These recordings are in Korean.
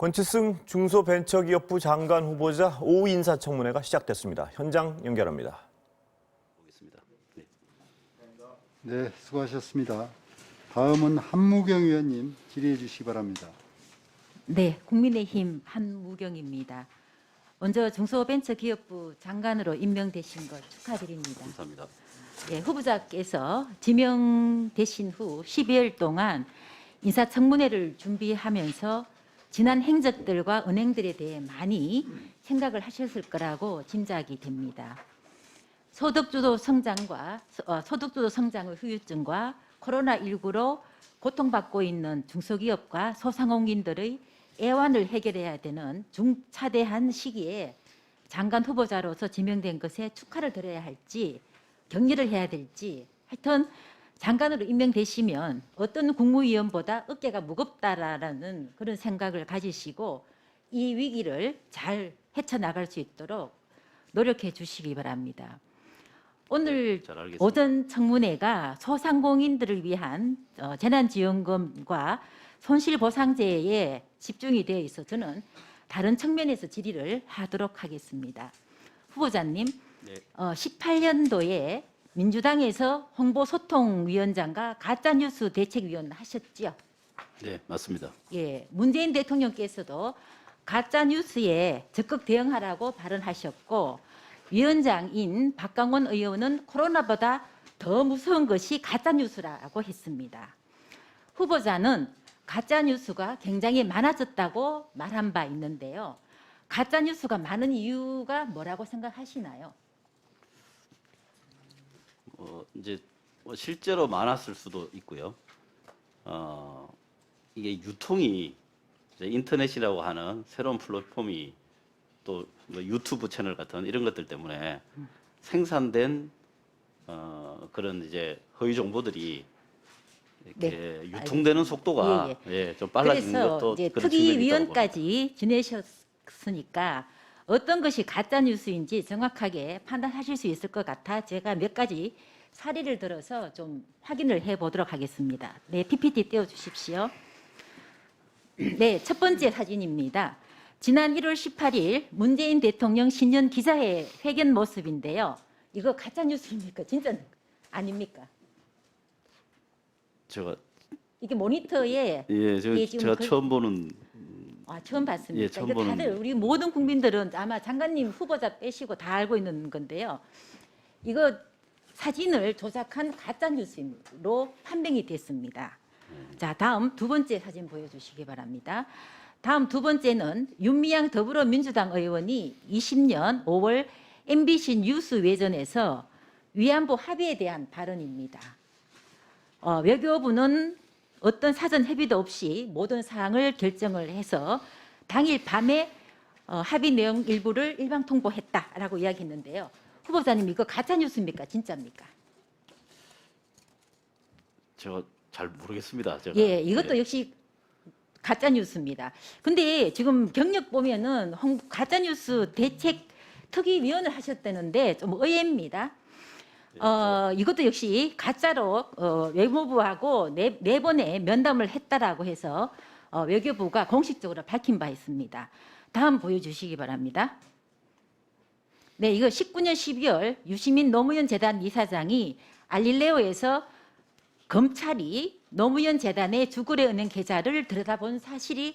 권치승 중소벤처기업부 장관 후보자 5호 인사청문회가 시작됐습니다. 현장 연결합니다. 네, 수고하셨습니다. 다음은 한무경 의원님 질의해 주시기 바랍니다. 네, 국민의힘 한무경입니다. 먼저 중소벤처기업부 장관으로 임명되신 것 축하드립니다. 감사합니다. 예, 후보자께서 지명되신 후 12일 동안 인사청문회를 준비하면서 지난 행적들과 은행들에 대해 많이 생각을 하셨을 거라고 짐작이 됩니다. 소득주도 성장의 후유증과 코로나19로 고통받고 있는 중소기업과 소상공인들의 애환을 해결해야 되는 중차대한 시기에 장관 후보자로서 지명된 것에 축하를 드려야 할지 격려를 해야 될지 하여튼 장관으로 임명되시면 어떤 국무위원보다 어깨가 무겁다라는 그런 생각을 가지시고 이 위기를 잘 헤쳐나갈 수 있도록 노력해 주시기 바랍니다. 오늘 잘 알겠습니다. 오전 청문회가 소상공인들을 위한 재난지원금과 손실보상제에 집중이 되어 있어 저는 다른 측면에서 질의를 하도록 하겠습니다. 후보자님, 네. 18년도에 민주당에서 홍보소통위원장과 가짜뉴스 대책위원 하셨지요? 네, 맞습니다. 예, 문재인 대통령께서도 가짜뉴스에 적극 대응하라고 발언하셨고 위원장인 박강원 의원은 코로나보다 더 무서운 것이 가짜뉴스라고 했습니다. 후보자는 가짜뉴스가 굉장히 많아졌다고 말한 바 있는데요. 가짜뉴스가 많은 이유가 뭐라고 생각하시나요? 이제 실제로 많았을 수도 있고요. 이게 유통이 이제 인터넷이라고 하는 새로운 플랫폼이 또 뭐 유튜브 채널 같은 이런 것들 때문에 생산된 그런 이제 허위 정보들이 이렇게 네, 유통되는 속도가 좀 빨라지는 그래서 것도 이제 그런 측면이 있다고 봅니다. 특위위원까지 지내셨으니까 어떤 것이 가짜 뉴스인지 정확하게 판단하실 수 있을 것 같아 제가 몇 가지 사례를 들어서 좀 확인을 해보도록 하겠습니다. 네, PPT 띄워주십시오. 네, 첫 번째 사진입니다. 지난 1월 18일 문재인 대통령 신년 기자회 회견 모습인데요. 이거 가짜 뉴스입니까? 진짜 아닙니까? 이게 모니터에 제가 처음 보는 처음 봤습니다. 예, 처음 이거 다들 보는 우리 모든 국민들은 아마 장관님 후보자 빼시고 다 알고 있는 건데요. 이거 사진을 조작한 가짜 뉴스로 판명이 됐습니다. 자, 다음 두 번째 사진 보여주시기 바랍니다. 다음 두 번째는 윤미향 더불어민주당 의원이 20년 5월 MBC 뉴스 외전에서 위안부 합의에 대한 발언입니다. 외교부는 어떤 사전 협의도 없이 모든 사항을 결정을 해서 당일 밤에 합의 내용 일부를 일방 통보했다라고 이야기했는데요. 후보자님 이거 가짜 뉴스입니까? 진짜입니까? 제가 잘 모르겠습니다. 제가. 예, 이것도 역시 가짜 뉴스입니다. 근데 지금 경력 보면은 가짜 뉴스 대책 특위위원을 하셨다는데 좀 의외입니다. 이것도 역시 가짜로 외무부하고 네 번의 면담을 했다라고 해서 외교부가 공식적으로 밝힌 바 있습니다. 다음 보여주시기 바랍니다. 네, 이거 19년 12월 유시민 노무현 재단 이사장이 알릴레오에서 검찰이 노무현 재단의 주거래은행 계좌를 들여다본 사실을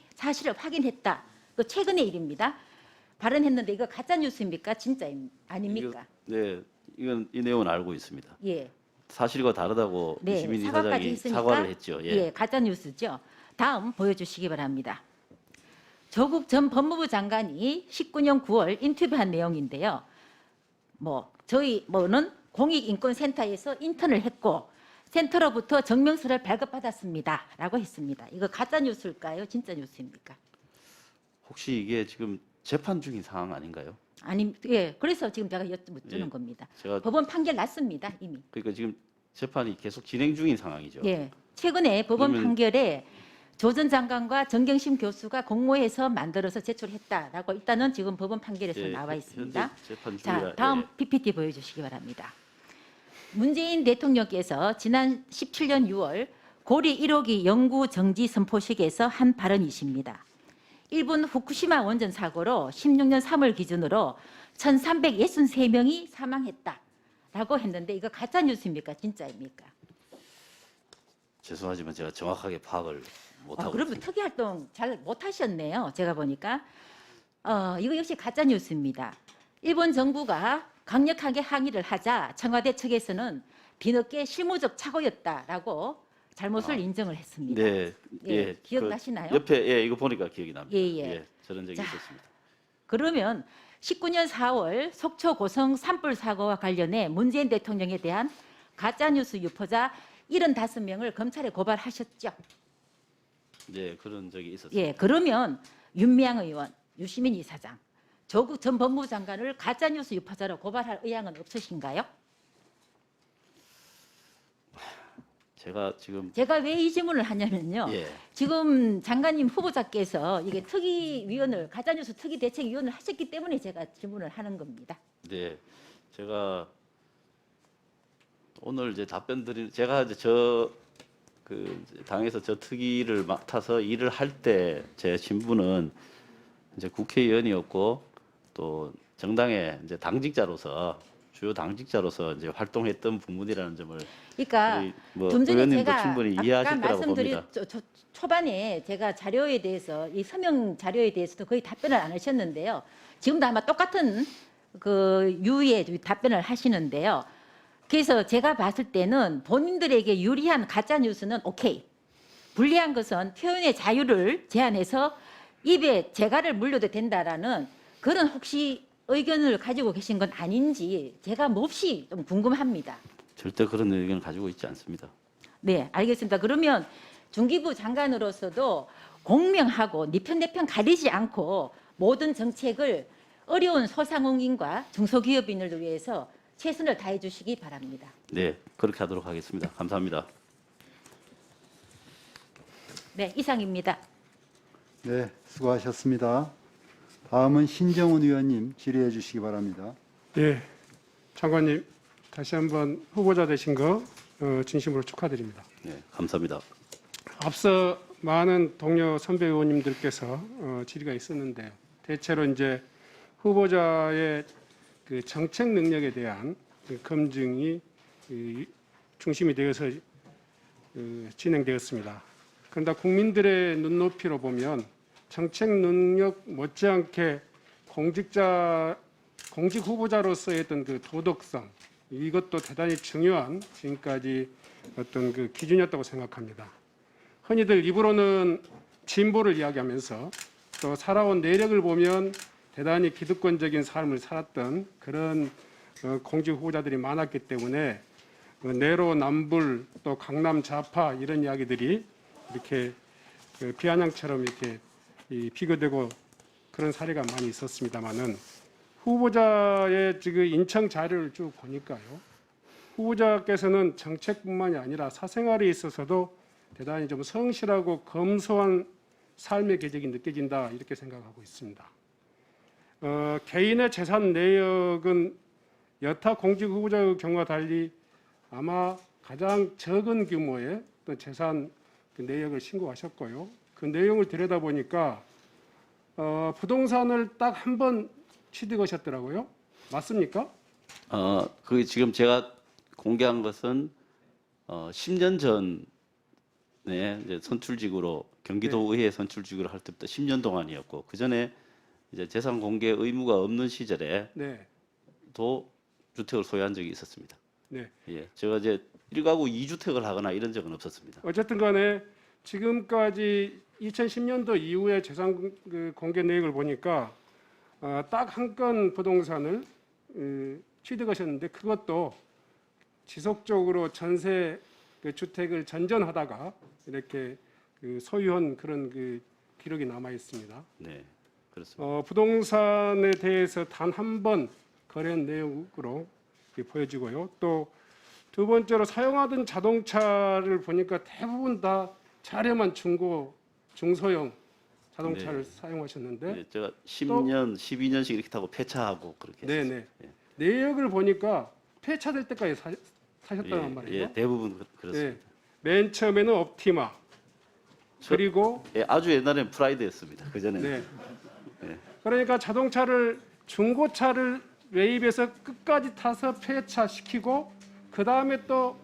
확인했다. 그 최근의 일입니다. 발언했는데 이거 가짜 뉴스입니까? 진짜 아닙니까? 이건 이 내용은 알고 있습니다. 예. 사실과 다르다고 네, 유시민 사과까지 이사장이 했으니까 사과를 했죠. 예, 가짜 뉴스죠. 다음 보여주시기 바랍니다. 조국 전 법무부 장관이 19년 9월 인터뷰한 내용인데요. 저희는 공익인권센터에서 인턴을 했고 센터로부터 정명서를 발급받았습니다라고 했습니다. 이거 가짜 뉴스일까요? 진짜 뉴스입니까? 혹시 이게 지금 재판 중인 상황 아닌가요? 예, 그래서 지금 제가 여쭙는 겁니다. 법원 판결 났습니다, 이미. 그러니까 지금 재판이 계속 진행 중인 상황이죠. 예, 최근에 법원 판결에 조 전 장관과 정경심 교수가 공모해서 만들어서 제출했다라고 일단은 지금 법원 판결에서 나와 있습니다. 현재 재판 중이라. 자, 다음 PPT 보여주시기 바랍니다. 문재인 대통령께서 지난 17년 6월 고리 1호기 영구 정지 선포식에서 한 발언이십니다. 일본 후쿠시마 원전 사고로 16년 3월 기준으로 1,363명이 사망했다라고 했는데 이거 가짜 뉴스입니까? 진짜입니까? 죄송하지만 제가 정확하게 파악을 못하고 그러면 있습니다. 특이 활동 잘 못하셨네요. 제가 보니까 이거 역시 가짜 뉴스입니다. 일본 정부가 강력하게 항의를 하자 청와대 측에서는 뒤늦게 실무적 착오였다라고 잘못을 인정을 했습니다. 네, 예, 기억나시나요? 그 옆에 이거 보니까 기억이 납니다. 예. 저런 적이 자, 있었습니다. 그러면 19년 4월 속초 고성 산불 사고와 관련해 문재인 대통령에 대한 가짜 뉴스 유포자 75명을 검찰에 고발하셨죠. 네, 그런 적이 있었습니다. 예, 그러면 윤미향 의원, 유시민 이사장, 조국 전 법무부 장관을 가짜 뉴스 유포자로 고발할 의향은 없으신가요? 제가 왜 이 질문을 하냐면요. 예. 지금 장관님 후보자께서 이게 특위위원을 가짜뉴스 특위대책위원을 하셨기 때문에 제가 질문을 하는 겁니다. 네, 제가 오늘 이제 답변 드린 제가 이제 당에서 저 특위를 맡아서 일을 할 때 제 신분은 이제 국회의원이었고 또 정당의 이제 당직자로서 주요 당직자로서 이제 활동했던 부분이라는 점을 그러니까 우리 뭐 좀 전에 의원님도 제가 충분히 아까 이해하실 거라고 말씀드린 봅니다. 초반에 제가 자료에 대해서 이 서명 자료에 대해서도 거의 답변을 안 하셨는데요. 지금도 아마 똑같은 그 유의 답변을 하시는데요. 그래서 제가 봤을 때는 본인들에게 유리한 가짜 뉴스는 오케이. 불리한 것은 표현의 자유를 제한해서 입에 재갈을 물려도 된다라는 그런 혹시 의견을 가지고 계신 건 아닌지 제가 몹시 좀 궁금합니다. 절대 그런 의견을 가지고 있지 않습니다. 네, 알겠습니다. 그러면 중기부 장관으로서도 공명하고 네 편 내 편 가리지 않고 모든 정책을 어려운 소상공인과 중소기업인을 위해서 최선을 다해 주시기 바랍니다. 네, 그렇게 하도록 하겠습니다. 감사합니다. 네, 이상입니다. 네, 수고하셨습니다. 다음은 신정훈 의원님 질의해 주시기 바랍니다. 예, 장관님 다시 한번 후보자 되신 거 진심으로 축하드립니다. 네, 감사합니다. 앞서 많은 동료 선배 의원님들께서 질의가 있었는데요. 대체로 이제 후보자의 그 정책 능력에 대한 그 검증이 중심이 되어서 진행되었습니다. 그런데 국민들의 눈높이로 보면 정책 능력 못지않게 공직 후보자로서의 어떤 그 도덕성 이것도 대단히 중요한 지금까지 어떤 그 기준이었다고 생각합니다. 흔히들 입으로는 진보를 이야기하면서 또 살아온 내력을 보면 대단히 기득권적인 삶을 살았던 그런 공직 후보자들이 많았기 때문에 내로남불 또 강남 좌파 이런 이야기들이 이렇게 비아냥처럼 이렇게 비교되고 그런 사례가 많이 있었습니다만은 후보자의 지금 인청 자료를 쭉 보니까요. 후보자께서는 정책뿐만이 아니라 사생활에 있어서도 대단히 좀 성실하고 검소한 삶의 궤적이 느껴진다 이렇게 생각하고 있습니다. 개인의 재산 내역은 여타 공직 후보자의 경우와 달리 아마 가장 적은 규모의 어떤 재산 그 내역을 신고하셨고요. 그 내용을 들여다보니까 부동산을 딱 한 번 취득하셨더라고요. 맞습니까? 그 지금 제가 공개한 것은 10년 전에 이제 선출직으로 경기도 의회 선출직으로 할 때부터 10년 동안이었고 그 전에 이제 재산 공개 의무가 없는 시절에 네. 도 주택을 소유한 적이 있었습니다. 네. 예, 제가 이제 1가구 2주택을 하거나 이런 적은 없었습니다. 어쨌든 간에 지금까지 2010년도 이후에 재산 그 공개 내역을 보니까 딱 한 건 부동산을 취득하셨는데 그것도 지속적으로 전세 그 주택을 전전하다가 이렇게 그 소유한 그런 그 기록이 남아 있습니다. 네, 그렇습니다. 부동산에 대해서 단 한 번 거래한 내용으로 보여지고요. 또 두 번째로 사용하던 자동차를 보니까 대부분 다 저렴한 중고 중소형 자동차를 네. 사용하셨는데 네, 제가 10년, 12년씩 이렇게 타고 폐차하고 그렇게 했어요. 네네. 내역을 보니까 폐차될 때까지 사셨단 예, 말이에요. 예, 대부분 그렇습니다. 맨 처음에는 옵티마, 그리고 예, 아주 옛날엔 프라이드였습니다. 그 전에. 네. 네. 그러니까 자동차를 중고차를 매입해서 끝까지 타서 폐차시키고 그 다음에 또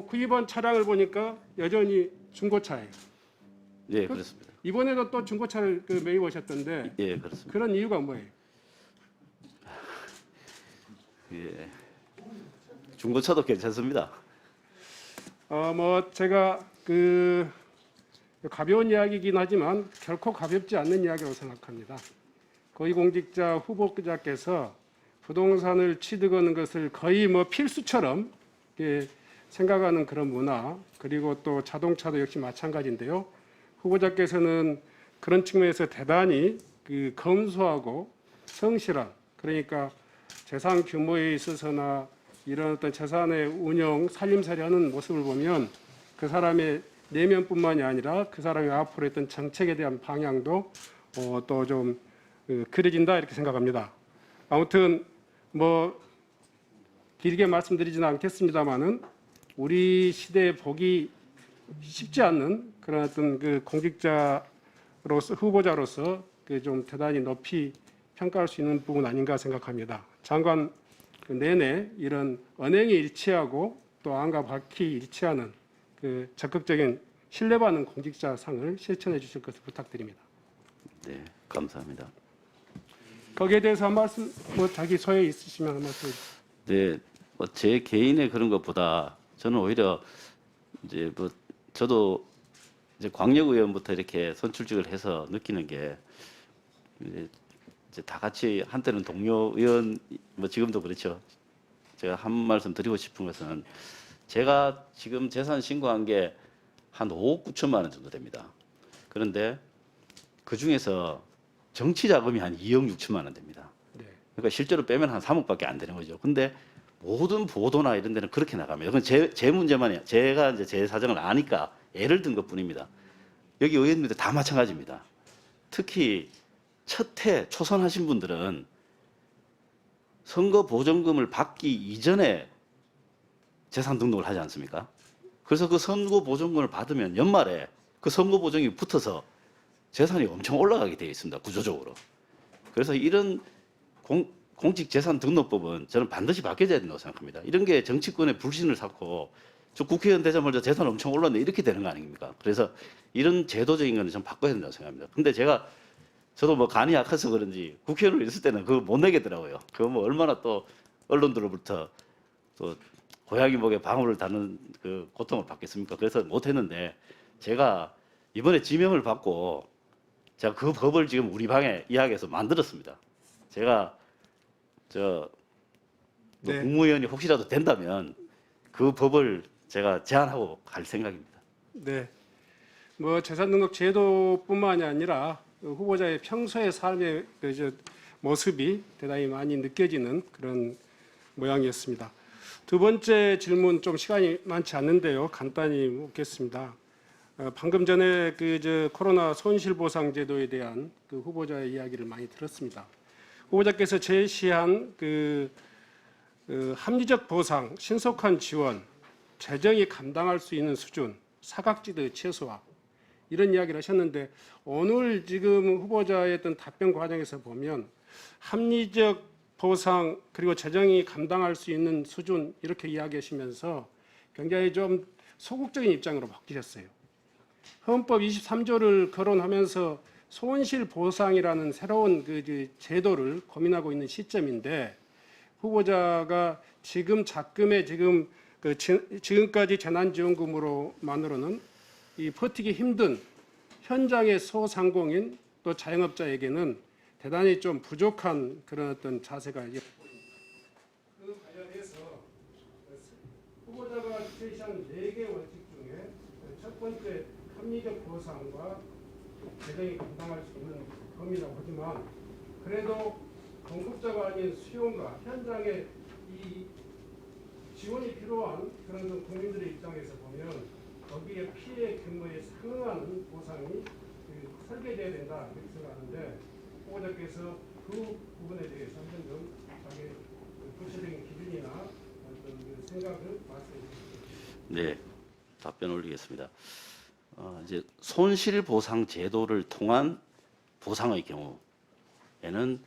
구입한 차량을 보니까 여전히 중고차예요. 예, 그렇습니다. 이번에도 또 중고차를 매입하셨던데 예, 그렇습니다. 그런 이유가 뭐예요? 예. 중고차도 괜찮습니다. 뭐 제가 가벼운 이야기이긴 하지만 결코 가볍지 않는 이야기라고 생각합니다. 고위공직자 후보자께서 부동산을 취득하는 것을 거의 뭐 필수처럼 생각하는 그런 문화, 그리고 또 자동차도 역시 마찬가지인데요. 후보자께서는 그런 측면에서 대단히 검소하고 성실한, 그러니까 재산 규모에 있어서나 이런 어떤 재산의 운영, 살림살이하는 모습을 보면 그 사람의 내면뿐만이 아니라 그 사람의 앞으로 했던 정책에 대한 방향도 또 좀 그려진다 이렇게 생각합니다. 아무튼 뭐 길게 말씀드리지는 않겠습니다만은 우리 시대에 보기 쉽지 않는 그런 어떤 공직자로서 후보자로서 좀 대단히 높이 평가할 수 있는 부분 아닌가 생각합니다. 장관 내내 이런 언행이 일치하고 또 안과 밝히 일치하는 적극적인 신뢰받는 공직자상을 실천해 주실 것을 부탁드립니다. 네, 감사합니다. 거기에 대해서 한 말씀, 뭐 자기 소회 있으시면 한 말씀 해주세요. 네, 뭐 제 개인의 그런 것보다 저는 오히려 이제 뭐 저도 이제 광역의원부터 이렇게 선출직을 해서 느끼는 게 이제 다 같이 한때는 동료 의원, 뭐 지금도 그렇죠. 제가 한 말씀 드리고 싶은 것은 제가 지금 재산 신고한 게 한 5억 9천만 원 정도 됩니다. 그런데 그 중에서 정치 자금이 한 2억 6천만 원 됩니다. 네. 그러니까 실제로 빼면 한 3억밖에 안 되는 거죠. 근데 모든 보도나 이런 데는 그렇게 나갑니다. 그건 제 문제만이에요. 제가 이제 제 사정을 아니까 예를 든 것뿐입니다. 여기 의원님들 다 마찬가지입니다. 특히 첫해 초선하신 분들은 선거 보전금을 받기 이전에 재산 등록을 하지 않습니까? 그래서 그 선거 보전금을 받으면 연말에 그 선거 보전금이 붙어서 재산이 엄청 올라가게 되어 있습니다. 구조적으로. 그래서 이런 공직재산등록법은 저는 반드시 바뀌어야 된다고 생각합니다. 이런 게 정치권의 불신을 샀고 저 국회의원 되자마자 재산 엄청 올랐네 이렇게 되는 거 아닙니까? 그래서 이런 제도적인 거는 좀 바꿔야 된다고 생각합니다. 근데 저도 뭐 간이 약해서 그런지 국회의원으로 있을 때는 그거 못 내겠더라고요. 그거 뭐 얼마나 또 언론들로부터 또 고양이 목에 방울을 다는 그 고통을 받겠습니까? 그래서 못 했는데 제가 이번에 지명을 받고 제가 그 법을 지금 우리 방에 이야기해서 만들었습니다. 제가 네. 국무위원이 혹시라도 된다면 그 법을 제가 제안하고 갈 생각입니다. 네. 뭐 재산 등록 제도뿐만이 아니라 후보자의 평소의 삶의 모습이 대단히 많이 느껴지는 그런 모양이었습니다. 두 번째 질문 좀 시간이 많지 않는데요. 간단히 묻겠습니다. 방금 전에 코로나 손실보상제도에 대한 후보자의 이야기를 많이 들었습니다. 후보자께서 제시한 합리적 보상, 신속한 지원, 재정이 감당할 수 있는 수준, 사각지대 최소화 이런 이야기를 하셨는데 오늘 지금 후보자의 어떤 답변 과정에서 보면 합리적 보상 그리고 재정이 감당할 수 있는 수준 이렇게 이야기하시면서 굉장히 좀 소극적인 입장으로 바뀌셨어요. 헌법 23조를 거론하면서 손실 보상이라는 새로운 제도를 고민하고 있는 시점인데 후보자가 지금 작금의 지금까지 재난지원금으로만으로는 이 버티기 힘든 현장의 소상공인 또 자영업자에게는 대단히 좀 부족한 그런 어떤 자세가 그 관련해서 후보자가 제시한 4개 원칙 중에 첫 번째 합리적 보상과 재정이 감당할 수 있는 범위라고 하지만 그래도 공급자가 아닌 수요가 현장에 이 지원이 필요한 그런 국민들의 입장에서 보면 거기에 피해 규모에 상응하는 보상이 설계돼야 된다 이렇게 생각하는데 후보자께서 그 부분에 대해서 한번 좀 자기 구체적인 기준이나 어떤 생각을 말씀해 주시죠. 네, 답변 올리겠습니다. 이제 손실보상 제도를 통한 보상의 경우에는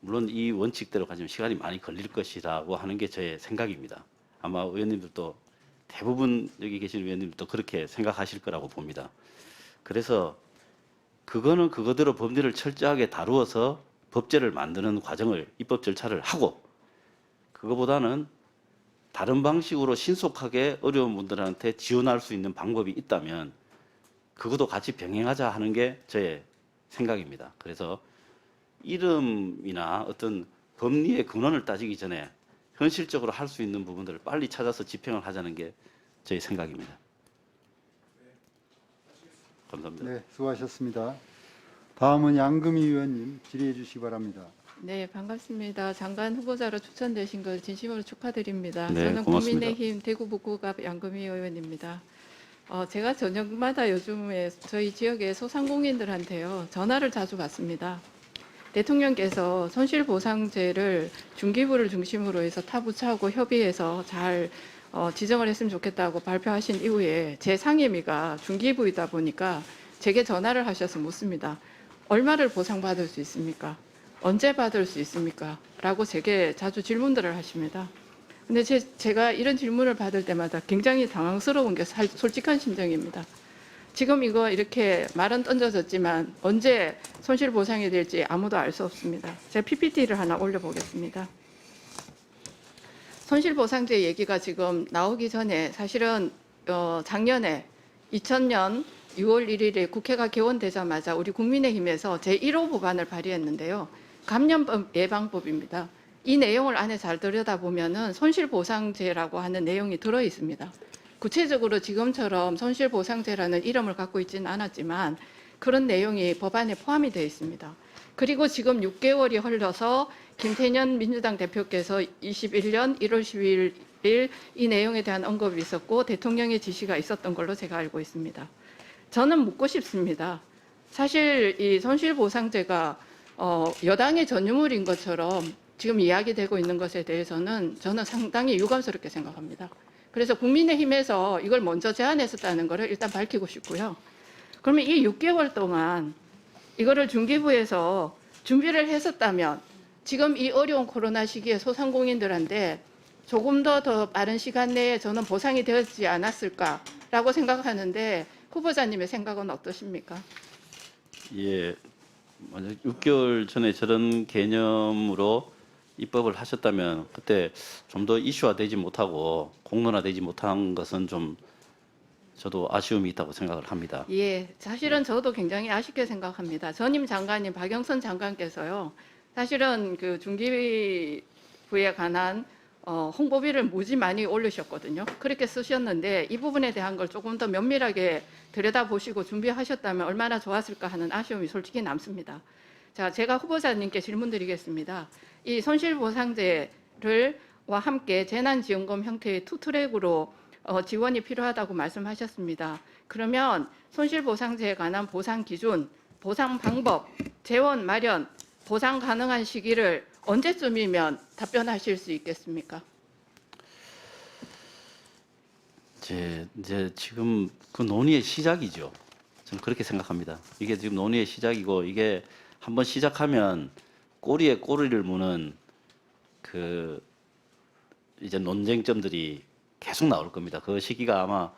물론 이 원칙대로 가지면 시간이 많이 걸릴 것이라고 하는 게 저의 생각입니다. 아마 의원님들도 대부분 여기 계신 의원님들도 그렇게 생각하실 거라고 봅니다. 그래서 그거는 그거대로 법률을 철저하게 다루어서 법제를 만드는 과정을 입법 절차를 하고 그거보다는 다른 방식으로 신속하게 어려운 분들한테 지원할 수 있는 방법이 있다면 그것도 같이 병행하자 하는 게 저의 생각입니다. 그래서 이름이나 어떤 법리의 근원을 따지기 전에 현실적으로 할 수 있는 부분들을 빨리 찾아서 집행을 하자는 게 저의 생각입니다. 감사합니다. 네, 수고하셨습니다. 다음은 양금희 의원님 질의해 주시기 바랍니다. 네, 반갑습니다. 장관 후보자로 추천되신 걸 진심으로 축하드립니다. 네, 저는 고맙습니다. 국민의힘 대구 북구갑 양금희 의원입니다. 제가 저녁마다 요즘에 저희 지역의 소상공인들한테요 전화를 자주 받습니다. 대통령께서 손실보상제를 중기부를 중심으로 해서 타 부처하고 협의해서 잘 지정을 했으면 좋겠다고 발표하신 이후에 제 상임위가 중기부이다 보니까 제게 전화를 하셔서 묻습니다. 얼마를 보상받을 수 있습니까? 언제 받을 수 있습니까? 라고 제게 자주 질문들을 하십니다. 근데 제가 이런 질문을 받을 때마다 굉장히 당황스러운 게 솔직한 심정입니다. 지금 이거 이렇게 말은 던져졌지만 언제 손실보상이 될지 아무도 알 수 없습니다. 제가 PPT를 하나 올려보겠습니다. 손실보상제 얘기가 지금 나오기 전에 사실은 작년에 2000년 6월 1일에 국회가 개원되자마자 우리 국민의힘에서 제1호 법안을 발의했는데요. 감염병 예방법입니다. 이 내용을 안에 잘 들여다보면은 손실보상제라고 하는 내용이 들어 있습니다. 구체적으로 지금처럼 손실보상제라는 이름을 갖고 있지는 않았지만 그런 내용이 법안에 포함이 되어 있습니다. 그리고 지금 6개월이 흘러서 김태년 민주당 대표께서 21년 1월 12일 이 내용에 대한 언급이 있었고 대통령의 지시가 있었던 걸로 제가 알고 있습니다. 저는 묻고 싶습니다. 사실 이 손실보상제가 여당의 전유물인 것처럼 지금 이야기되고 있는 것에 대해서는 저는 상당히 유감스럽게 생각합니다. 그래서 국민의힘에서 이걸 먼저 제안했었다는 것을 일단 밝히고 싶고요. 그러면 이 6개월 동안 이거를 중기부에서 준비를 했었다면 지금 이 어려운 코로나 시기에 소상공인들한테 조금 더 빠른 시간 내에 저는 보상이 되었지 않았을까라고 생각하는데 후보자님의 생각은 어떠십니까? 예, 만약 6개월 전에 저런 개념으로 입법을 하셨다면 그때 좀 더 이슈화되지 못하고 공론화되지 못한 것은 좀 저도 아쉬움이 있다고 생각을 합니다. 예, 사실은 저도 굉장히 아쉽게 생각합니다. 전임 장관님 박영선 장관께서요, 사실은 그 중기부에 관한 홍보비를 무지 많이 올리셨거든요. 그렇게 쓰셨는데 이 부분에 대한 걸 조금 더 면밀하게 들여다보시고 준비하셨다면 얼마나 좋았을까 하는 아쉬움이 솔직히 남습니다. 자, 제가 후보자님께 질문드리겠습니다. 이 손실보상제를 와 함께 재난지원금 형태의 투트랙으로 지원이 필요하다고 말씀하셨습니다. 그러면 손실보상제에 관한 보상 기준, 보상 방법, 재원 마련, 보상 가능한 시기를 언제쯤이면 답변하실 수 있겠습니까? 이제 지금 그 논의의 시작이죠. 저는 그렇게 생각합니다. 이게 지금 논의의 시작이고 이게 한번 시작하면 꼬리에 꼬리를 무는 그 이제 논쟁점들이 계속 나올 겁니다. 그 시기가 아마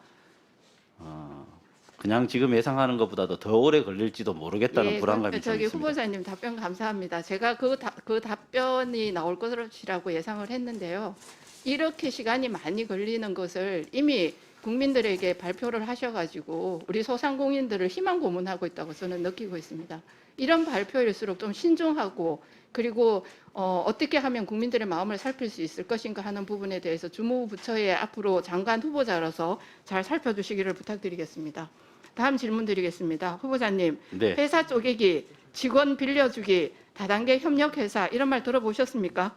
그냥 지금 예상하는 것보다도 더 오래 걸릴지도 모르겠다는 불안감이 좀 저기 있습니다. 후보자님 답변 감사합니다. 제가 그 답변이 나올 것이라고 예상을 했는데요. 이렇게 시간이 많이 걸리는 것을 이미 국민들에게 발표를 하셔가지고 우리 소상공인들을 희망 고문하고 있다고 저는 느끼고 있습니다. 이런 발표일수록 좀 신중하고 그리고 어떻게 하면 국민들의 마음을 살필 수 있을 것인가 하는 부분에 대해서 주무부처의 앞으로 장관 후보자로서 잘 살펴주시기를 부탁드리겠습니다. 다음 질문 드리겠습니다. 후보자님, 네. 회사 쪼개기, 직원 빌려주기, 다단계 협력회사 이런 말 들어보셨습니까?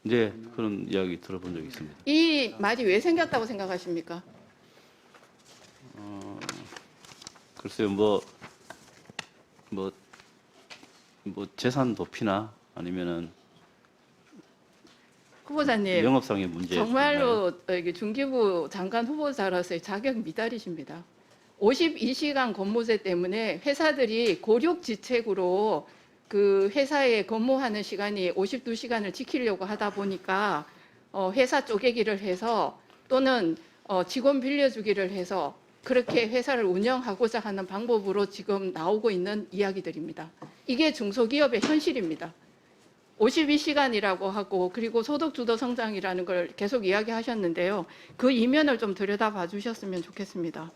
네, 그런 이야기 들어본 적이 있습니다. 이 말이 왜 생겼다고 생각하십니까? 글쎄요, 뭐 재산 도피나 아니면은 후보자님, 영업상의 문제. 정말로 여기 중기부 장관 후보자로서의 자격 미달이십니다. 52시간 근무제 때문에 회사들이 고력지책으로 그 회사에 근무하는 시간이 52시간을 지키려고 하다 보니까 회사 쪼개기를 해서 또는 직원 빌려주기를 해서 그렇게 회사를 운영하고자 하는 방법으로 지금 나오고 있는 이야기들입니다. 이게 중소기업의 현실입니다. 52시간이라고 하고 그리고 소득주도 성장이라는 걸 계속 이야기하셨는데요. 그 이면을 좀 들여다봐 주셨으면 좋겠습니다.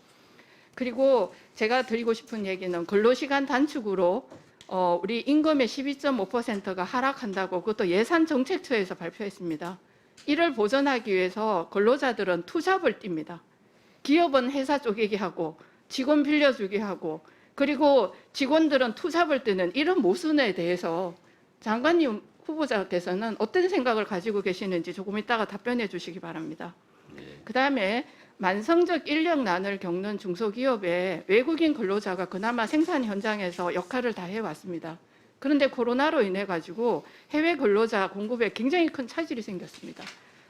그리고 제가 드리고 싶은 얘기는 근로시간 단축으로 우리 임금의 12.5%가 하락한다고 그것도 예산정책처에서 발표했습니다. 이를 보전하기 위해서 근로자들은 투잡을 띱니다. 기업은 회사 쪼개기 하고 직원 빌려주기 하고 그리고 직원들은 투잡을 뜨는 이런 모순에 대해서 장관님 후보자께서는 어떤 생각을 가지고 계시는지 조금 이따가 답변해 주시기 바랍니다. 그다음에 만성적 인력난을 겪는 중소기업에 외국인 근로자가 그나마 생산 현장에서 역할을 다 해왔습니다. 그런데 코로나로 인해 가지고 해외 근로자 공급에 굉장히 큰 차질이 생겼습니다.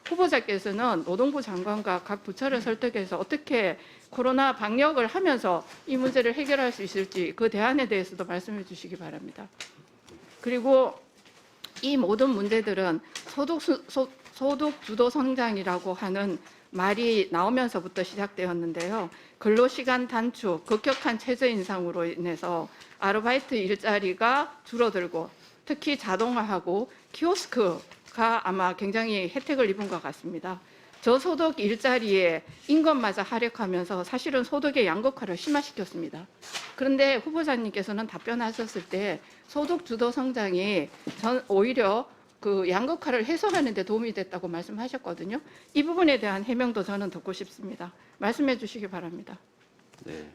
후보자께서는 노동부 장관과 각 부처를 설득해서 어떻게 코로나 방역을 하면서 이 문제를 해결할 수 있을지 그 대안에 대해서도 말씀해 주시기 바랍니다. 그리고 이 모든 문제들은 소득 주도 성장이라고 하는 말이 나오면서부터 시작되었는데요. 근로시간 단축, 급격한 최저 인상으로 인해서 아르바이트 일자리가 줄어들고 특히 자동화하고 키오스크가 아마 굉장히 혜택을 입은 것 같습니다. 저소득 일자리에 임금마저 하락하면서 사실은 소득의 양극화를 심화시켰습니다. 그런데 후보자님께서는 답변하셨을 때 소득 주도 성장이 오히려 그 양극화를 해소하는 데 도움이 됐다고 말씀하셨거든요. 이 부분에 대한 해명도 저는 듣고 싶습니다. 말씀해 주시기 바랍니다. 네.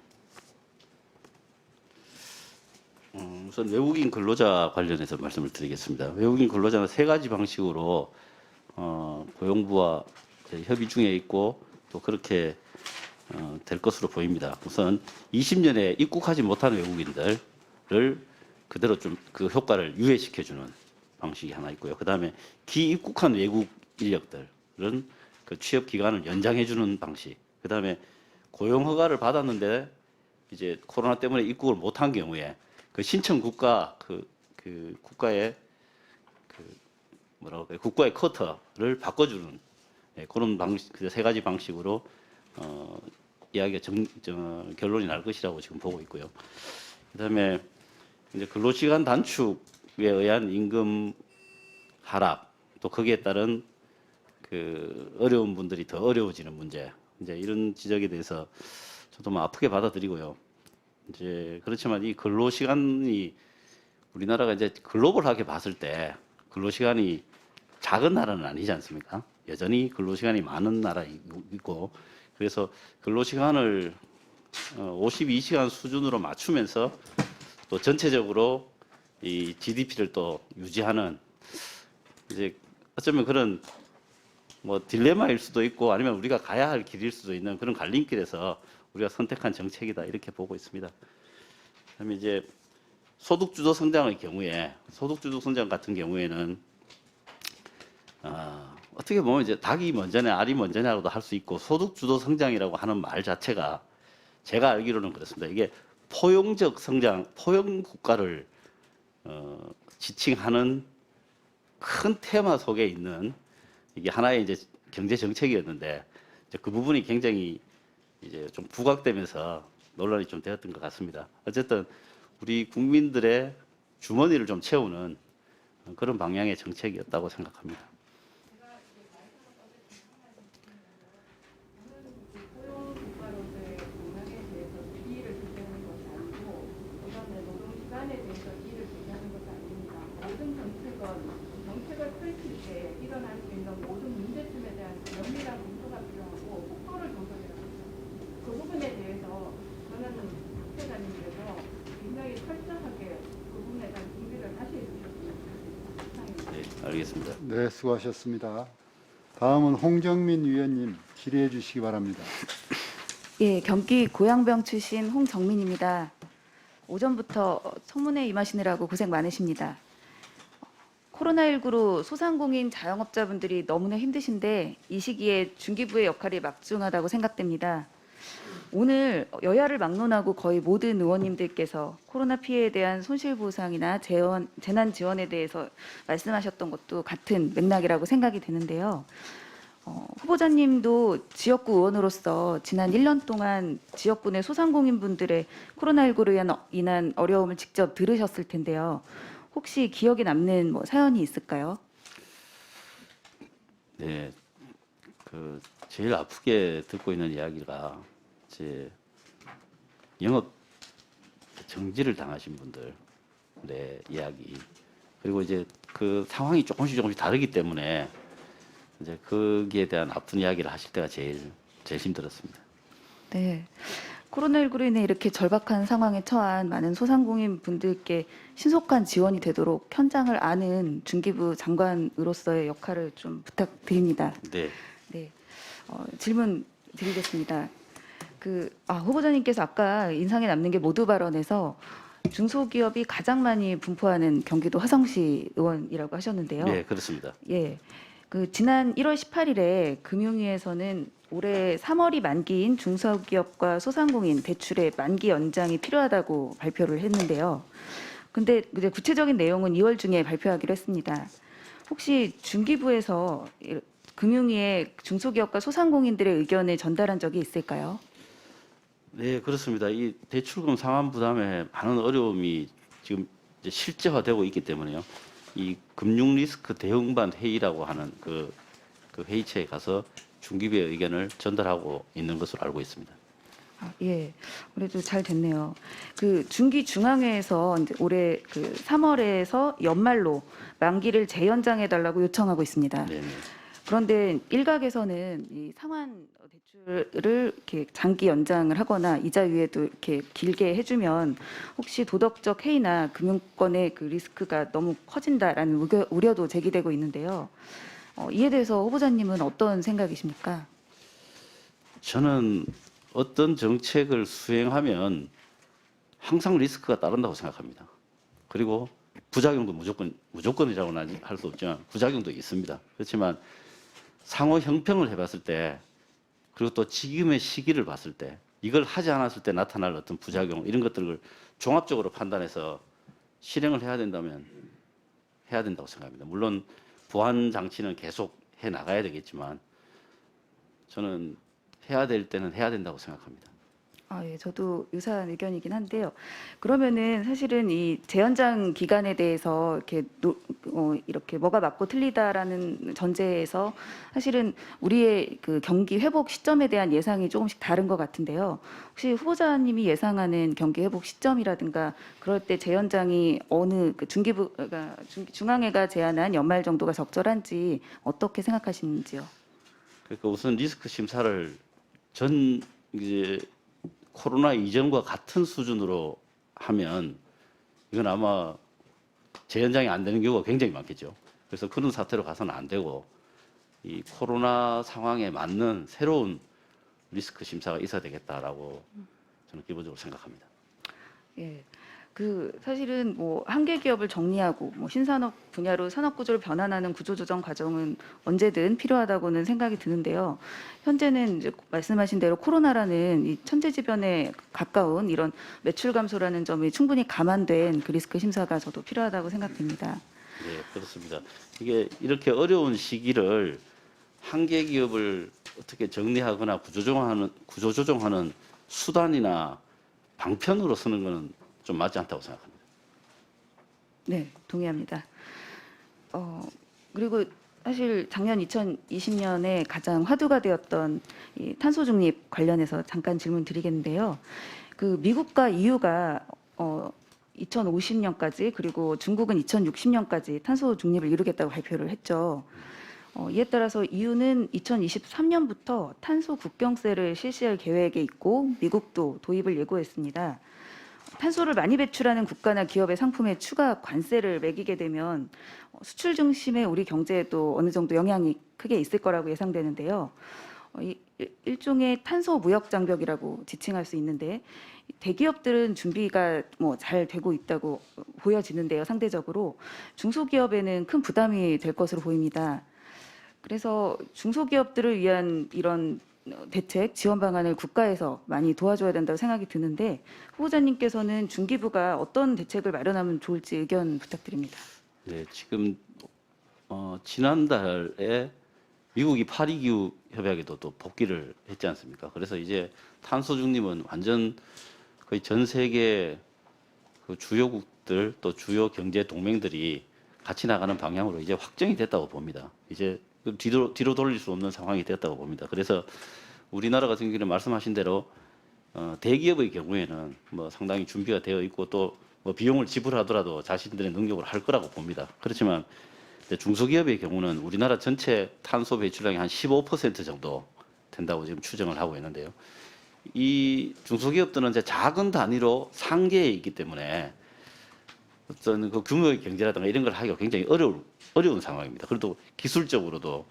우선 외국인 근로자 관련해서 말씀을 드리겠습니다. 외국인 근로자는 세 가지 방식으로 고용부와 협의 중에 있고 또 그렇게 될 것으로 보입니다. 우선 20년에 입국하지 못한 외국인들을 그대로 좀 그 효과를 유예시켜주는 방식이 하나 있고요. 그 다음에 기입국한 외국 인력들은 그 취업 기간을 연장해주는 방식. 그 다음에 고용 허가를 받았는데 이제 코로나 때문에 입국을 못한 경우에 그 신청 국가 그 국가의 국가의 쿼터를 바꿔주는 그런 방식 그 세 가지 방식으로 이야기가 결론이 날 것이라고 지금 보고 있고요. 그다음에 이제 근로시간 단축에 의한 임금 하락 또 거기에 따른 그 어려운 분들이 더 어려워지는 문제 이제 이런 지적에 대해서 저도 뭐 아프게 받아들이고요. 이제 그렇지만 이 근로시간이 우리나라가 이제 글로벌하게 봤을 때 근로시간이 작은 나라는 아니지 않습니까? 여전히 근로시간이 많은 나라이고 그래서 근로시간을 52시간 수준으로 맞추면서 또 전체적으로 이 GDP를 또 유지하는 이제 어쩌면 그런 뭐 딜레마일 수도 있고 아니면 우리가 가야 할 길일 수도 있는 그런 갈림길에서 우리가 선택한 정책이다 이렇게 보고 있습니다. 그다음에 이제 소득주도 성장의 경우에 소득주도 성장 같은 경우에는 어떻게 보면 이제 닭이 먼저냐 알이 먼저냐고도 할 수 있고 소득주도 성장이라고 하는 말 자체가 제가 알기로는 그렇습니다. 이게 포용적 성장, 포용 국가를 지칭하는 큰 테마 속에 있는 이게 하나의 이제 경제 정책이었는데 이제 그 부분이 굉장히 이제 좀 부각되면서 논란이 좀 되었던 것 같습니다. 어쨌든 우리 국민들의 주머니를 좀 채우는 그런 방향의 정책이었다고 생각합니다. 정책을 펼칠 때 일어날 수 있는 모든 문제점에 대한 면밀한 검토가 필요하고 속도를 조절해야 합니다. 그 부분에 대해서 저는 박회장님께서 굉장히 철저하게 그 부분에 대한 준비를 다시 해주셨으면 좋겠습니다. 네, 알겠습니다. 네, 수고하셨습니다. 다음은 홍정민 위원님 질의해 주시기 바랍니다. 예, 경기 고양병 출신 홍정민입니다. 오전부터 청문회 임하시느라고 고생 많으십니다. 코로나19로 소상공인 자영업자분들이 너무나 힘드신데 이 시기에 중기부의 역할이 막중하다고 생각됩니다. 오늘 여야를 막론하고 거의 모든 의원님들께서 코로나 피해에 대한 손실보상이나 재난 지원에 대해서 말씀하셨던 것도 같은 맥락이라고 생각이 되는데요. 후보자님도 지역구 의원으로서 지난 1년 동안 지역구 내 소상공인분들의 코로나19로 인한 어려움을 직접 들으셨을 텐데요. 혹시 기억에 남는 뭐 사연이 있을까요? 네, 그 제일 아프게 듣고 있는 이야기가 이제 영업 정지를 당하신 분들의 이야기, 그리고 이제 그 상황이 조금씩 다르기 때문에 이제 거기에 대한 아픈 이야기를 하실 때가 제일 힘들었습니다. 네. 코로나19로 인해 이렇게 절박한 상황에 처한 많은 소상공인 분들께 신속한 지원이 되도록 현장을 아는 중기부 장관으로서의 역할을 좀 부탁드립니다. 네. 네. 질문 드리겠습니다. 후보자님께서 아까 인상에 남는 게 모두 발언에서 중소기업이 가장 많이 분포하는 경기도 화성시 의원이라고 하셨는데요. 네, 그렇습니다. 예. 지난 1월 18일에 금융위에서는 올해 3월이 만기인 중소기업과 소상공인 대출의 만기 연장이 필요하다고 발표를 했는데요. 근데 이제 구체적인 내용은 2월 중에 발표하기로 했습니다. 혹시 중기부에서 금융위에 중소기업과 소상공인들의 의견을 전달한 적이 있을까요? 네, 그렇습니다. 이 대출금 상환 부담에 많은 어려움이 지금 이제 실제화되고 있기 때문에요. 이 금융 리스크 대응반 회의라고 하는 그 회의체에 가서 중기부의 의견을 전달하고 있는 것으로 알고 있습니다. 예, 그래도 잘 됐네요. 중기중앙회에서 이제 올해 3월에서 연말로 만기를 재연장해 달라고 요청하고 있습니다. 네, 네. 그런데 일각에서는 이 상환 대출을 이렇게 장기 연장을 하거나 이자 유예도 이렇게 길게 해주면 혹시 도덕적 해이나 금융권의 리스크가 너무 커진다라는 우려도 제기되고 있는데요. 이에 대해서 후보자님은 어떤 생각이십니까? 저는 어떤 정책을 수행하면 항상 리스크가 따른다고 생각합니다. 그리고 부작용도 무조건이라고는 할 수 없지만 부작용도 있습니다. 그렇지만 상호 형평을 해봤을 때, 그리고 또 지금의 시기를 봤을 때, 이걸 하지 않았을 때 나타날 어떤 부작용, 이런 것들을 종합적으로 판단해서 실행을 해야 된다면 해야 된다고 생각합니다. 물론 보완 장치는 계속 해 나가야 되겠지만 저는 해야 될 때는 해야 된다고 생각합니다. 예, 저도 유사한 의견이긴 한데요. 그러면은 사실은 이 재연장 기간에 대해서 이렇게 뭐가 맞고 틀리다라는 전제에서 사실은 우리의 경기 회복 시점에 대한 예상이 조금씩 다른 것 같은데요. 혹시 후보자님이 예상하는 경기 회복 시점이라든가 그럴 때 재연장이 어느 중기부가 중앙회가 제안한 연말 정도가 적절한지 어떻게 생각하시는지요? 그러니까 우선 리스크 심사를 이제 코로나 이전과 같은 수준으로 하면 이건 아마 재연장이 안 되는 경우가 굉장히 많겠죠. 그래서 그런 사태로 가서는 안 되고 이 코로나 상황에 맞는 새로운 리스크 심사가 있어야 되겠다라고 저는 기본적으로 생각합니다. 예. 사실은 한계 기업을 정리하고 신산업 분야로 산업 구조를 변환하는 구조 조정 과정은 언제든 필요하다고는 생각이 드는데요. 현재는 이제 말씀하신 대로 코로나라는 이 천재지변에 가까운 이런 매출 감소라는 점이 충분히 감안된 리스크 심사가 저도 필요하다고 생각됩니다. 네, 그렇습니다. 이게 이렇게 어려운 시기를 한계 기업을 어떻게 정리하거나 구조조정하는 수단이나 방편으로 쓰는 것은 좀 맞지 않다고 생각합니다. 네, 동의합니다. 그리고 사실 작년 2020년에 가장 화두가 되었던 이 탄소 중립 관련해서 잠깐 질문 드리겠는데요. 미국과 EU가 2050년까지 그리고 중국은 2060년까지 탄소 중립을 이루겠다고 발표를 했죠. 이에 따라서 EU는 2023년부터 탄소 국경세를 실시할 계획에 있고 미국도 도입을 예고했습니다. 탄소를 많이 배출하는 국가나 기업의 상품에 추가 관세를 매기게 되면 수출 중심의 우리 경제에도 어느 정도 영향이 크게 있을 거라고 예상되는데요. 일종의 탄소 무역 장벽이라고 지칭할 수 있는데 대기업들은 준비가 잘 되고 있다고 보여지는데요. 상대적으로 중소기업에는 큰 부담이 될 것으로 보입니다. 그래서 중소기업들을 위한 이런 대책 지원 방안을 국가에서 많이 도와줘야 된다고 생각이 드는데 후보자님께서는 중기부가 어떤 대책을 마련하면 좋을지 의견 부탁드립니다. 네, 지금 지난달에 미국이 파리 기후 협약에도 또 복귀를 했지 않습니까? 그래서 이제 탄소 중립은 완전 거의 전 세계 그 주요국들 또 주요 경제 동맹들이 같이 나가는 방향으로 이제 확정이 됐다고 봅니다. 이제 뒤로 돌릴 수 없는 상황이 됐다고 봅니다. 그래서 우리나라 같은 경우는 말씀하신 대로 대기업의 경우에는 뭐 상당히 준비가 되어 있고 또 뭐 비용을 지불하더라도 자신들의 능력으로 할 거라고 봅니다. 그렇지만 중소기업의 경우는 우리나라 전체 탄소 배출량의 한 15% 정도 된다고 지금 추정을 하고 있는데요. 이 중소기업들은 이제 작은 단위로 상계에 있기 때문에 어떤 그 규모의 경제라든가 이런 걸 하기가 굉장히 어려운 상황입니다. 그래도 기술적으로도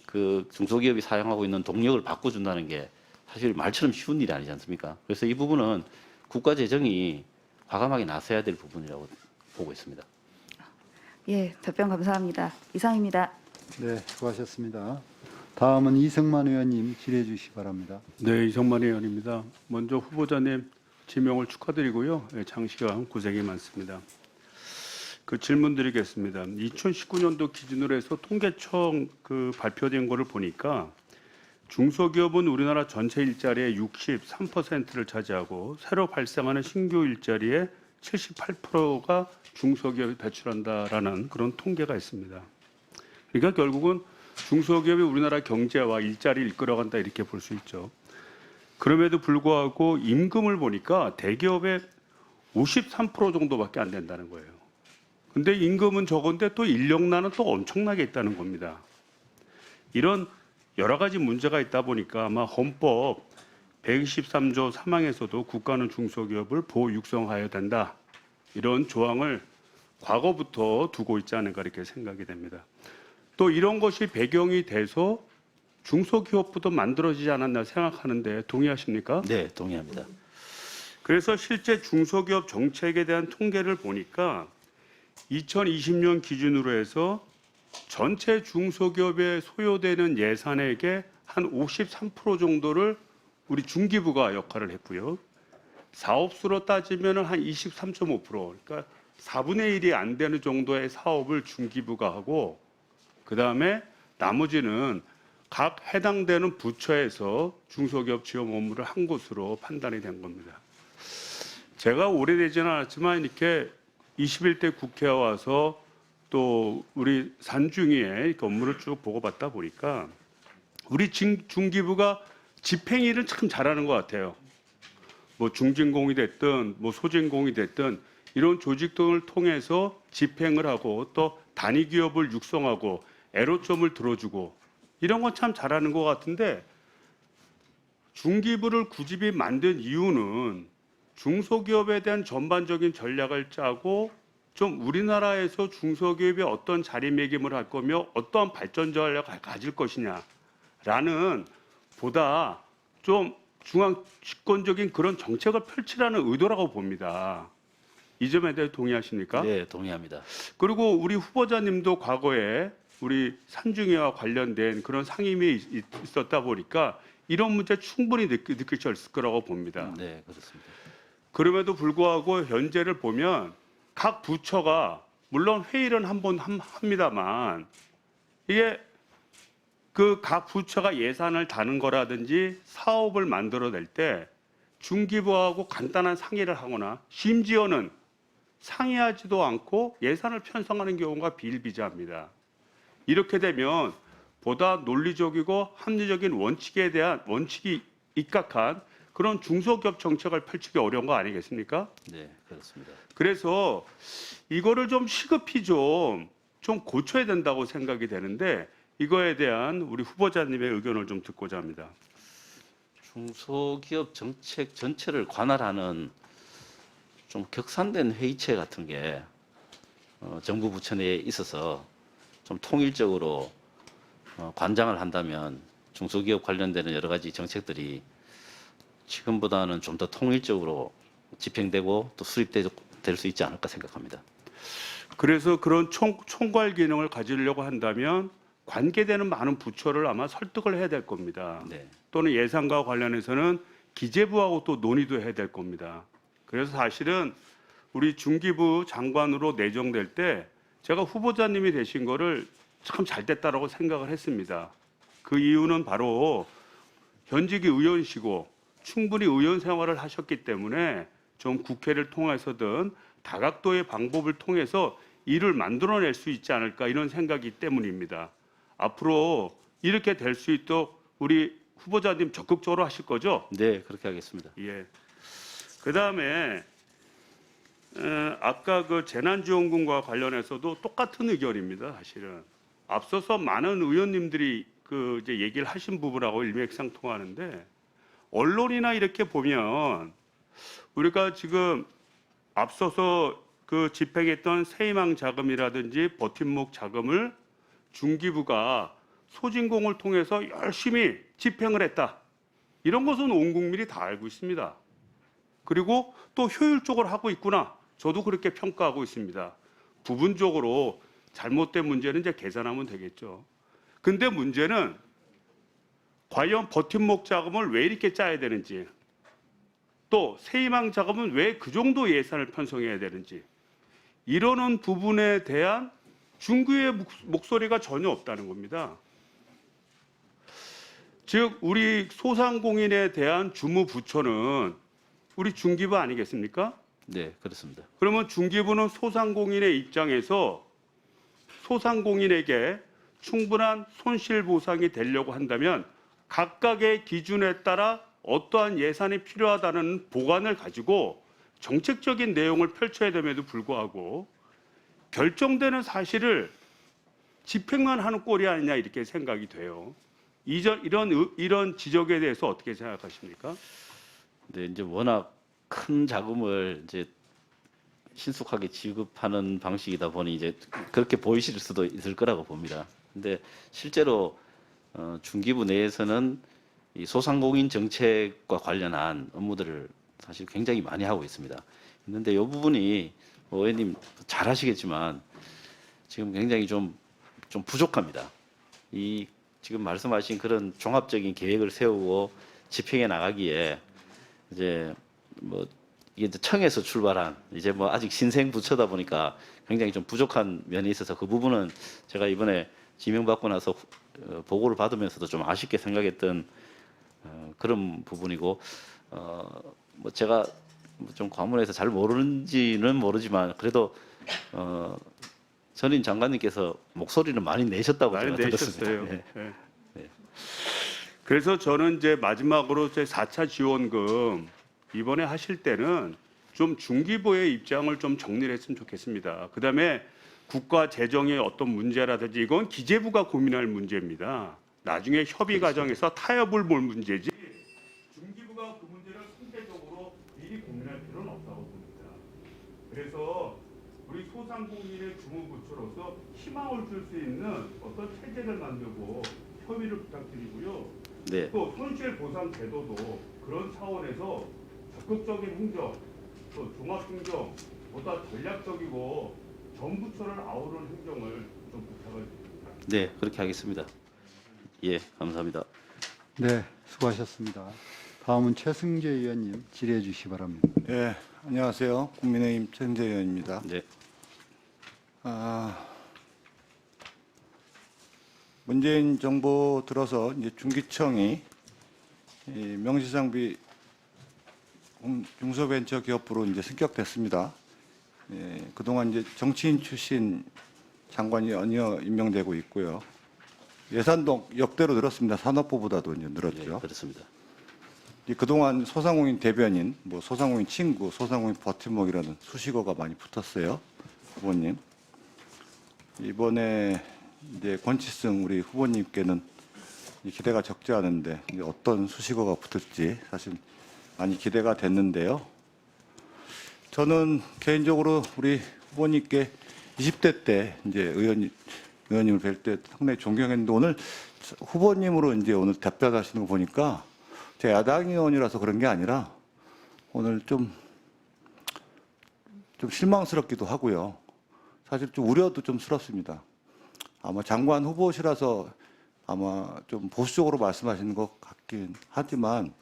그 중소기업이 사용하고 있는 동력을 바꿔준다는 게 사실 말처럼 쉬운 일이 아니지 않습니까? 그래서 이 부분은 국가 재정이 과감하게 나서야 될 부분이라고 보고 있습니다. 예, 답변 감사합니다. 이상입니다. 네, 수고하셨습니다. 다음은 이승만 의원님 질의해 주시기 바랍니다. 네, 이성만 의원입니다. 먼저 후보자님 지명을 축하드리고요. 장시간 고생이 많습니다. 그 질문 드리겠습니다. 2019년도 기준으로 해서 통계청 그 발표된 거를 보니까 중소기업은 우리나라 전체 일자리의 63%를 차지하고 새로 발생하는 신규 일자리의 78%가 중소기업이 배출한다라는 그런 통계가 있습니다. 그러니까 결국은 중소기업이 우리나라 경제와 일자리를 이끌어간다 이렇게 볼 수 있죠. 그럼에도 불구하고 임금을 보니까 대기업의 53% 정도밖에 안 된다는 거예요. 근데 임금은 적은데 또 인력난은 또 엄청나게 있다는 겁니다. 이런 여러 가지 문제가 있다 보니까 아마 헌법 123조 3항에서도 국가는 중소기업을 보호 육성하여야 된다. 이런 조항을 과거부터 두고 있지 않을까 이렇게 생각이 됩니다. 또 이런 것이 배경이 돼서 중소기업부터 만들어지지 않았나 생각하는데 동의하십니까? 네, 동의합니다. 그래서 실제 중소기업 정책에 대한 통계를 보니까 2020년 기준으로 해서 전체 중소기업에 소요되는 예산액의 한 53% 정도를 우리 중기부가 역할을 했고요. 사업수로 따지면 한 23.5%, 그러니까 4분의 1이 안 되는 정도의 사업을 중기부가 하고 그다음에 나머지는 각 해당되는 부처에서 중소기업 지원 업무를 한 것으로 판단이 된 겁니다. 제가 오래되지는 않았지만 이렇게 21대 국회에 와서 또 우리 산중위에 업무를 쭉 보고받다 보니까 우리 중기부가 집행일을 참 잘하는 것 같아요. 뭐 중진공이 됐든 뭐 소진공이 됐든 이런 조직 등을 통해서 집행을 하고 또 단위 기업을 육성하고 애로점을 들어주고 이런 건 참 잘하는 것 같은데 중기부를 굳이 만든 이유는 중소기업에 대한 전반적인 전략을 짜고 좀 우리나라에서 중소기업이 어떤 자리매김을 할 거며 어떠한 발전 전략을 가질 것이냐라는 보다 좀 중앙 집권적인 그런 정책을 펼치라는 의도라고 봅니다. 이 점에 대해 동의하십니까? 네, 동의합니다. 그리고 우리 후보자님도 과거에 우리 산중위와 관련된 그런 상임이 있었다 보니까 이런 문제 충분히 느끼셨을 거라고 봅니다. 네, 그렇습니다. 그럼에도 불구하고 현재를 보면 각 부처가 물론 회의는 한번 합니다만 이게 그 각 부처가 예산을 다는 거라든지 사업을 만들어낼 때 중기부하고 간단한 상의를 하거나 심지어는 상의하지도 않고 예산을 편성하는 경우가 비일비재합니다. 이렇게 되면 보다 논리적이고 합리적인 원칙이 입각한 그런 중소기업 정책을 펼치기 어려운 거 아니겠습니까? 네, 그렇습니다. 그래서 이거를 좀 시급히 좀 고쳐야 된다고 생각이 되는데 이거에 대한 우리 후보자님의 의견을 좀 듣고자 합니다. 중소기업 정책 전체를 관할하는 좀 격산된 회의체 같은 게 정부 부처 내에 있어서 좀 통일적으로 관장을 한다면 중소기업 관련되는 여러 가지 정책들이 지금보다는 좀 더 통일적으로 집행되고 또 수립될 수 있지 않을까 생각합니다. 그래서 그런 총괄 기능을 가지려고 한다면 관계되는 많은 부처를 아마 설득을 해야 될 겁니다. 네. 또는 예산과 관련해서는 기재부하고 또 논의도 해야 될 겁니다. 그래서 사실은 우리 중기부 장관으로 내정될 때 제가 후보자님이 되신 거를 참 잘 됐다라고 생각을 했습니다. 그 이유는 바로 현직 의원이시고 충분히 의원 생활을 하셨기 때문에 좀 국회를 통해서든 다각도의 방법을 통해서 일을 만들어낼 수 있지 않을까 이런 생각이 때문입니다. 앞으로 이렇게 될 수 있도록 우리 후보자님 적극적으로 하실 거죠? 네, 그렇게 하겠습니다. 예. 그 다음에 아까 그 재난지원금과 관련해서도 똑같은 의견입니다. 사실은 앞서서 많은 의원님들이 그 이제 얘기를 하신 부분하고 일맥상통하는데 언론이나 이렇게 보면 우리가 지금 앞서서 그 집행했던 새희망 자금이라든지 버팀목 자금을 중기부가 소진공을 통해서 열심히 집행을 했다. 이런 것은 온 국민이 다 알고 있습니다. 그리고 또 효율적으로 하고 있구나. 저도 그렇게 평가하고 있습니다. 부분적으로 잘못된 문제는 이제 개선하면 되겠죠. 근데 문제는 과연 버팀목 자금을 왜 이렇게 짜야 되는지, 또 새희망 자금은 왜 그 정도 예산을 편성해야 되는지, 이러는 부분에 대한 중기의 목소리가 전혀 없다는 겁니다. 즉 우리 소상공인에 대한 주무부처는 우리 중기부 아니겠습니까? 네, 그렇습니다. 그러면 중기부는 소상공인의 입장에서 소상공인에게 충분한 손실보상이 되려고 한다면 각각의 기준에 따라 어떠한 예산이 필요하다는 보관을 가지고 정책적인 내용을 펼쳐야 됨에도 불구하고 결정되는 사실을 집행만 하는 꼴이 아니냐 이렇게 생각이 돼요. 이런 지적에 대해서 어떻게 생각하십니까? 네, 이제 워낙 큰 자금을 이제 신속하게 지급하는 방식이다 보니 이제 그렇게 보이실 수도 있을 거라고 봅니다. 근데 실제로 중기부 내에서는 이 소상공인 정책과 관련한 업무들을 사실 굉장히 많이 하고 있습니다. 있는데 이 부분이 의원님 잘 아시겠지만 지금 굉장히 좀 부족합니다. 이 지금 말씀하신 그런 종합적인 계획을 세우고 집행해 나가기에 이제 뭐 이게 이제 청에서 출발한 이제 뭐 아직 신생 부처다 보니까 굉장히 좀 부족한 면이 있어서 그 부분은 제가 이번에 지명받고 나서 보고를 받으면서도 좀 아쉽게 생각했던 그런 부분이고 뭐 제가 좀 과문해서 잘 모르는지는 모르지만 그래도 전임 장관님께서 목소리를 많이 내셨다고 많이 제가 내셨어요. 들었습니다. 네. 네. 그래서 저는 이제 마지막으로 제 4차 지원금 이번에 하실 때는 좀 중기부의 입장을 좀 정리를 했으면 좋겠습니다. 그다음에 국가 재정의 어떤 문제라든지 이건 기재부가 고민할 문제입니다. 나중에 협의 과정에서 타협을 볼 문제지 중기부가 그 문제를 선제적으로 미리 고민할 필요는 없다고 봅니다. 그래서 우리 소상공인의 주무부처로서 희망을 줄 수 있는 어떤 체제를 만들고 협의를 부탁드리고요. 네. 또 손실보상 제도도 그런 차원에서 적극적인 행정, 또 종합행정, 보다 전략적이고 전부처를 아우르는 행정을 좀 부탁을 드립니다. 네, 그렇게 하겠습니다. 예, 감사합니다. 네, 수고하셨습니다. 다음은 최승재 의원님 질의해 주시기 바랍니다. 예, 안녕하세요. 국민의힘 최승재 의원입니다. 네. 문재인 정부 들어서 이제 중기청이 이 명시장비 중소벤처기업부로 이제 승격됐습니다. 예, 그동안 이제 정치인 출신 장관이 연이어 임명되고 있고요. 예산도 역대로 늘었습니다. 산업부보다도 이제 네, 늘었죠. 그렇습니다. 그동안 소상공인 대변인, 뭐 소상공인 친구, 소상공인 버팀목이라는 수식어가 많이 붙었어요. 후보님. 이번에 이제 권치승 우리 후보님께는 기대가 적지 않은데 이제 어떤 수식어가 붙을지 사실 많이 기대가 됐는데요. 저는 개인적으로 우리 후보님께 20대 때 이제 의원님을 뵐 때 상당히 존경했는데 오늘 후보님으로 이제 오늘 답변하시는 거 보니까 제 야당 의원이라서 그런 게 아니라 오늘 좀 실망스럽기도 하고요. 사실 좀 우려도 좀 스럽습니다. 아마 장관 후보시라서 아마 좀 보수적으로 말씀하시는 것 같긴 하지만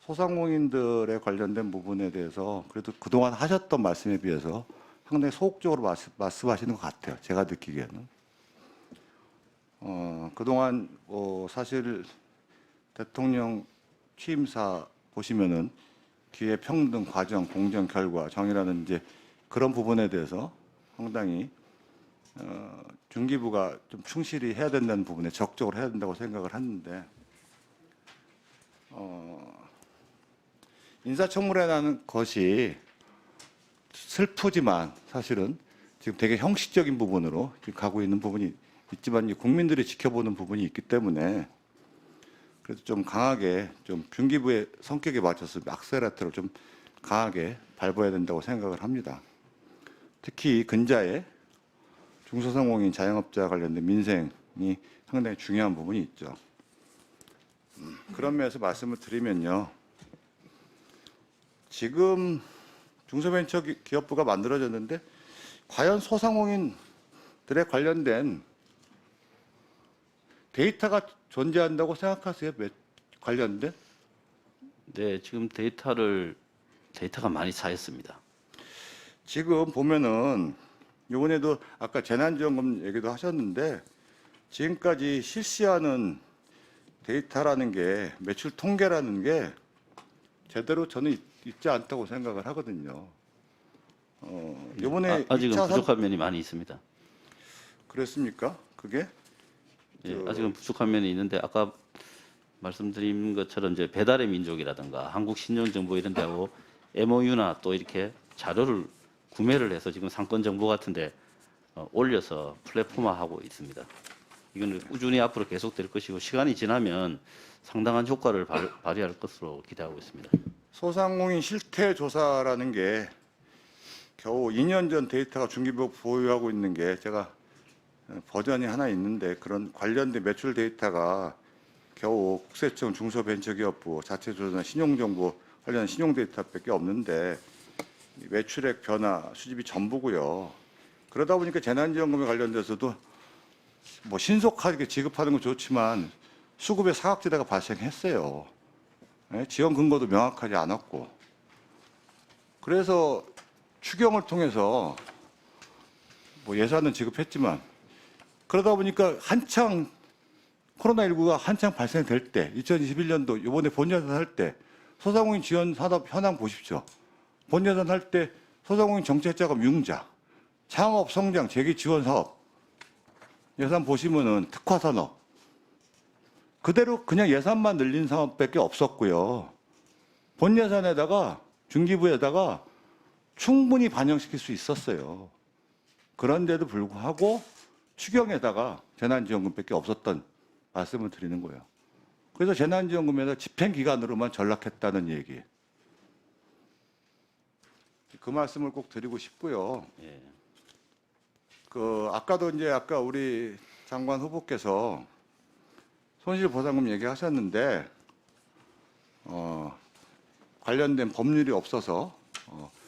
소상공인들에 관련된 부분에 대해서 그래도 그동안 하셨던 말씀에 비해서 상당히 소극적으로 말씀하시는 것 같아요. 제가 느끼기에는. 그동안 사실 대통령 취임사 보시면은 기회 평등 과정, 공정 결과, 정의라는 이제 그런 부분에 대해서 상당히 중기부가 좀 충실히 해야 된다는 부분에 적극적으로 해야 된다고 생각을 하는데 인사청문회라는 것이 슬프지만 사실은 지금 되게 형식적인 부분으로 지금 가고 있는 부분이 있지만 국민들이 지켜보는 부분이 있기 때문에 그래서 좀 강하게 좀 중기부의 성격에 맞춰서 악셀레터를 좀 강하게 밟아야 된다고 생각을 합니다. 특히 근자에 중소상공인 자영업자 관련된 민생이 상당히 중요한 부분이 있죠. 그런 면에서 말씀을 드리면요. 지금 중소벤처기업부가 만들어졌는데 과연 소상공인들에 관련된 데이터가 존재한다고 생각하세요? 관련된? 네, 지금 데이터가 많이 쌓였습니다. 지금 보면은 이번에도 아까 재난지원금 얘기도 하셨는데 지금까지 실시하는 데이터라는 게 매출 통계라는 게 제대로 저는 있지 않다고 생각을 하거든요. 이번에 아직은 2차 부족한 면이 많이 있습니다. 그랬습니까? 그게? 예, 아직은 부족한 면이 있는데 아까 말씀드린 것처럼 이제 배달의 민족이라든가 한국신용정보 이런 데하고 MOU나 또 이렇게 자료를 구매를 해서 지금 상권 정보 같은데 올려서 플랫폼화하고 있습니다. 이거는 꾸준히 앞으로 계속될 것이고 시간이 지나면 상당한 효과를 발휘할 것으로 기대하고 있습니다. 소상공인 실태 조사라는 게 겨우 2년 전 데이터가 중기부 보유하고 있는 게 제가 버전이 하나 있는데 그런 관련된 매출 데이터가 겨우 국세청 중소벤처기업부 자체조사나 신용정보 관련 신용 데이터밖에 없는데 매출액 변화 수집이 전부고요. 그러다 보니까 재난지원금에 관련돼서도 뭐 신속하게 지급하는 건 좋지만 수급의 사각지대가 발생했어요. 지원 근거도 명확하지 않았고 그래서 추경을 통해서 뭐 예산은 지급했지만 그러다 보니까 한창 코로나19가 한창 발생될 때 2021년도 이번에 본예산 할 때 소상공인 지원 산업 현황 보십시오. 본예산 할 때 소상공인 정책자금 융자, 창업 성장 재기 지원 사업 예산 보시면은 특화 산업 그대로 그냥 예산만 늘린 사업밖에 없었고요. 본 예산에다가 중기부에다가 충분히 반영시킬 수 있었어요. 그런데도 불구하고 추경에다가 재난지원금밖에 없었던 말씀을 드리는 거예요. 그래서 재난지원금에다 집행기간으로만 전락했다는 얘기. 그 말씀을 꼭 드리고 싶고요. 예. 아까도 이제 아까 우리 장관 후보께서 손실보상금 얘기하셨는데 관련된 법률이 없어서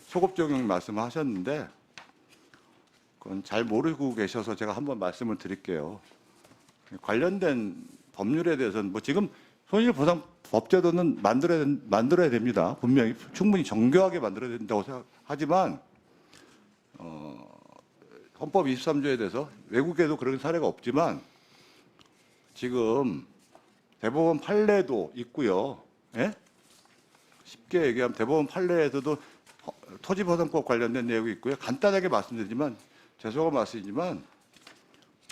소급 적용 말씀하셨는데 그건 잘 모르고 계셔서 제가 한번 말씀을 드릴게요. 관련된 법률에 대해서는 뭐 지금 손실보상 법제도는 만들어야 됩니다. 분명히 충분히 정교하게 만들어야 된다고 생각하지만 헌법 23조에 대해서 외국에도 그런 사례가 없지만 지금 대법원 판례도 있고요. 예? 쉽게 얘기하면 대법원 판례에서도 토지보상법 관련된 내용이 있고요. 간단하게 말씀드리지만 죄송한 말씀이지만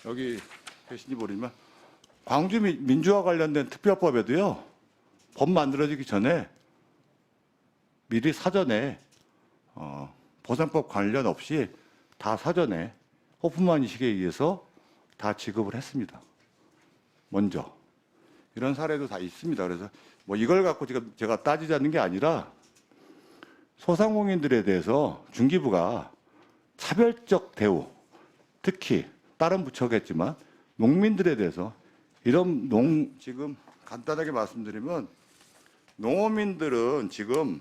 여기 계신지 모르지만 광주 민주화 관련된 특별법에도요. 법 만들어지기 전에 미리 사전에 보상법 관련 없이 다 사전에 호프만 이식에 의해서 다 지급을 했습니다. 먼저 이런 사례도 다 있습니다. 그래서 뭐 이걸 갖고 제가 따지자는 게 아니라 소상공인들에 대해서 중기부가 차별적 대우, 특히 다른 부처겠지만 농민들에 대해서 이런 지금 간단하게 말씀드리면 농어민들은 지금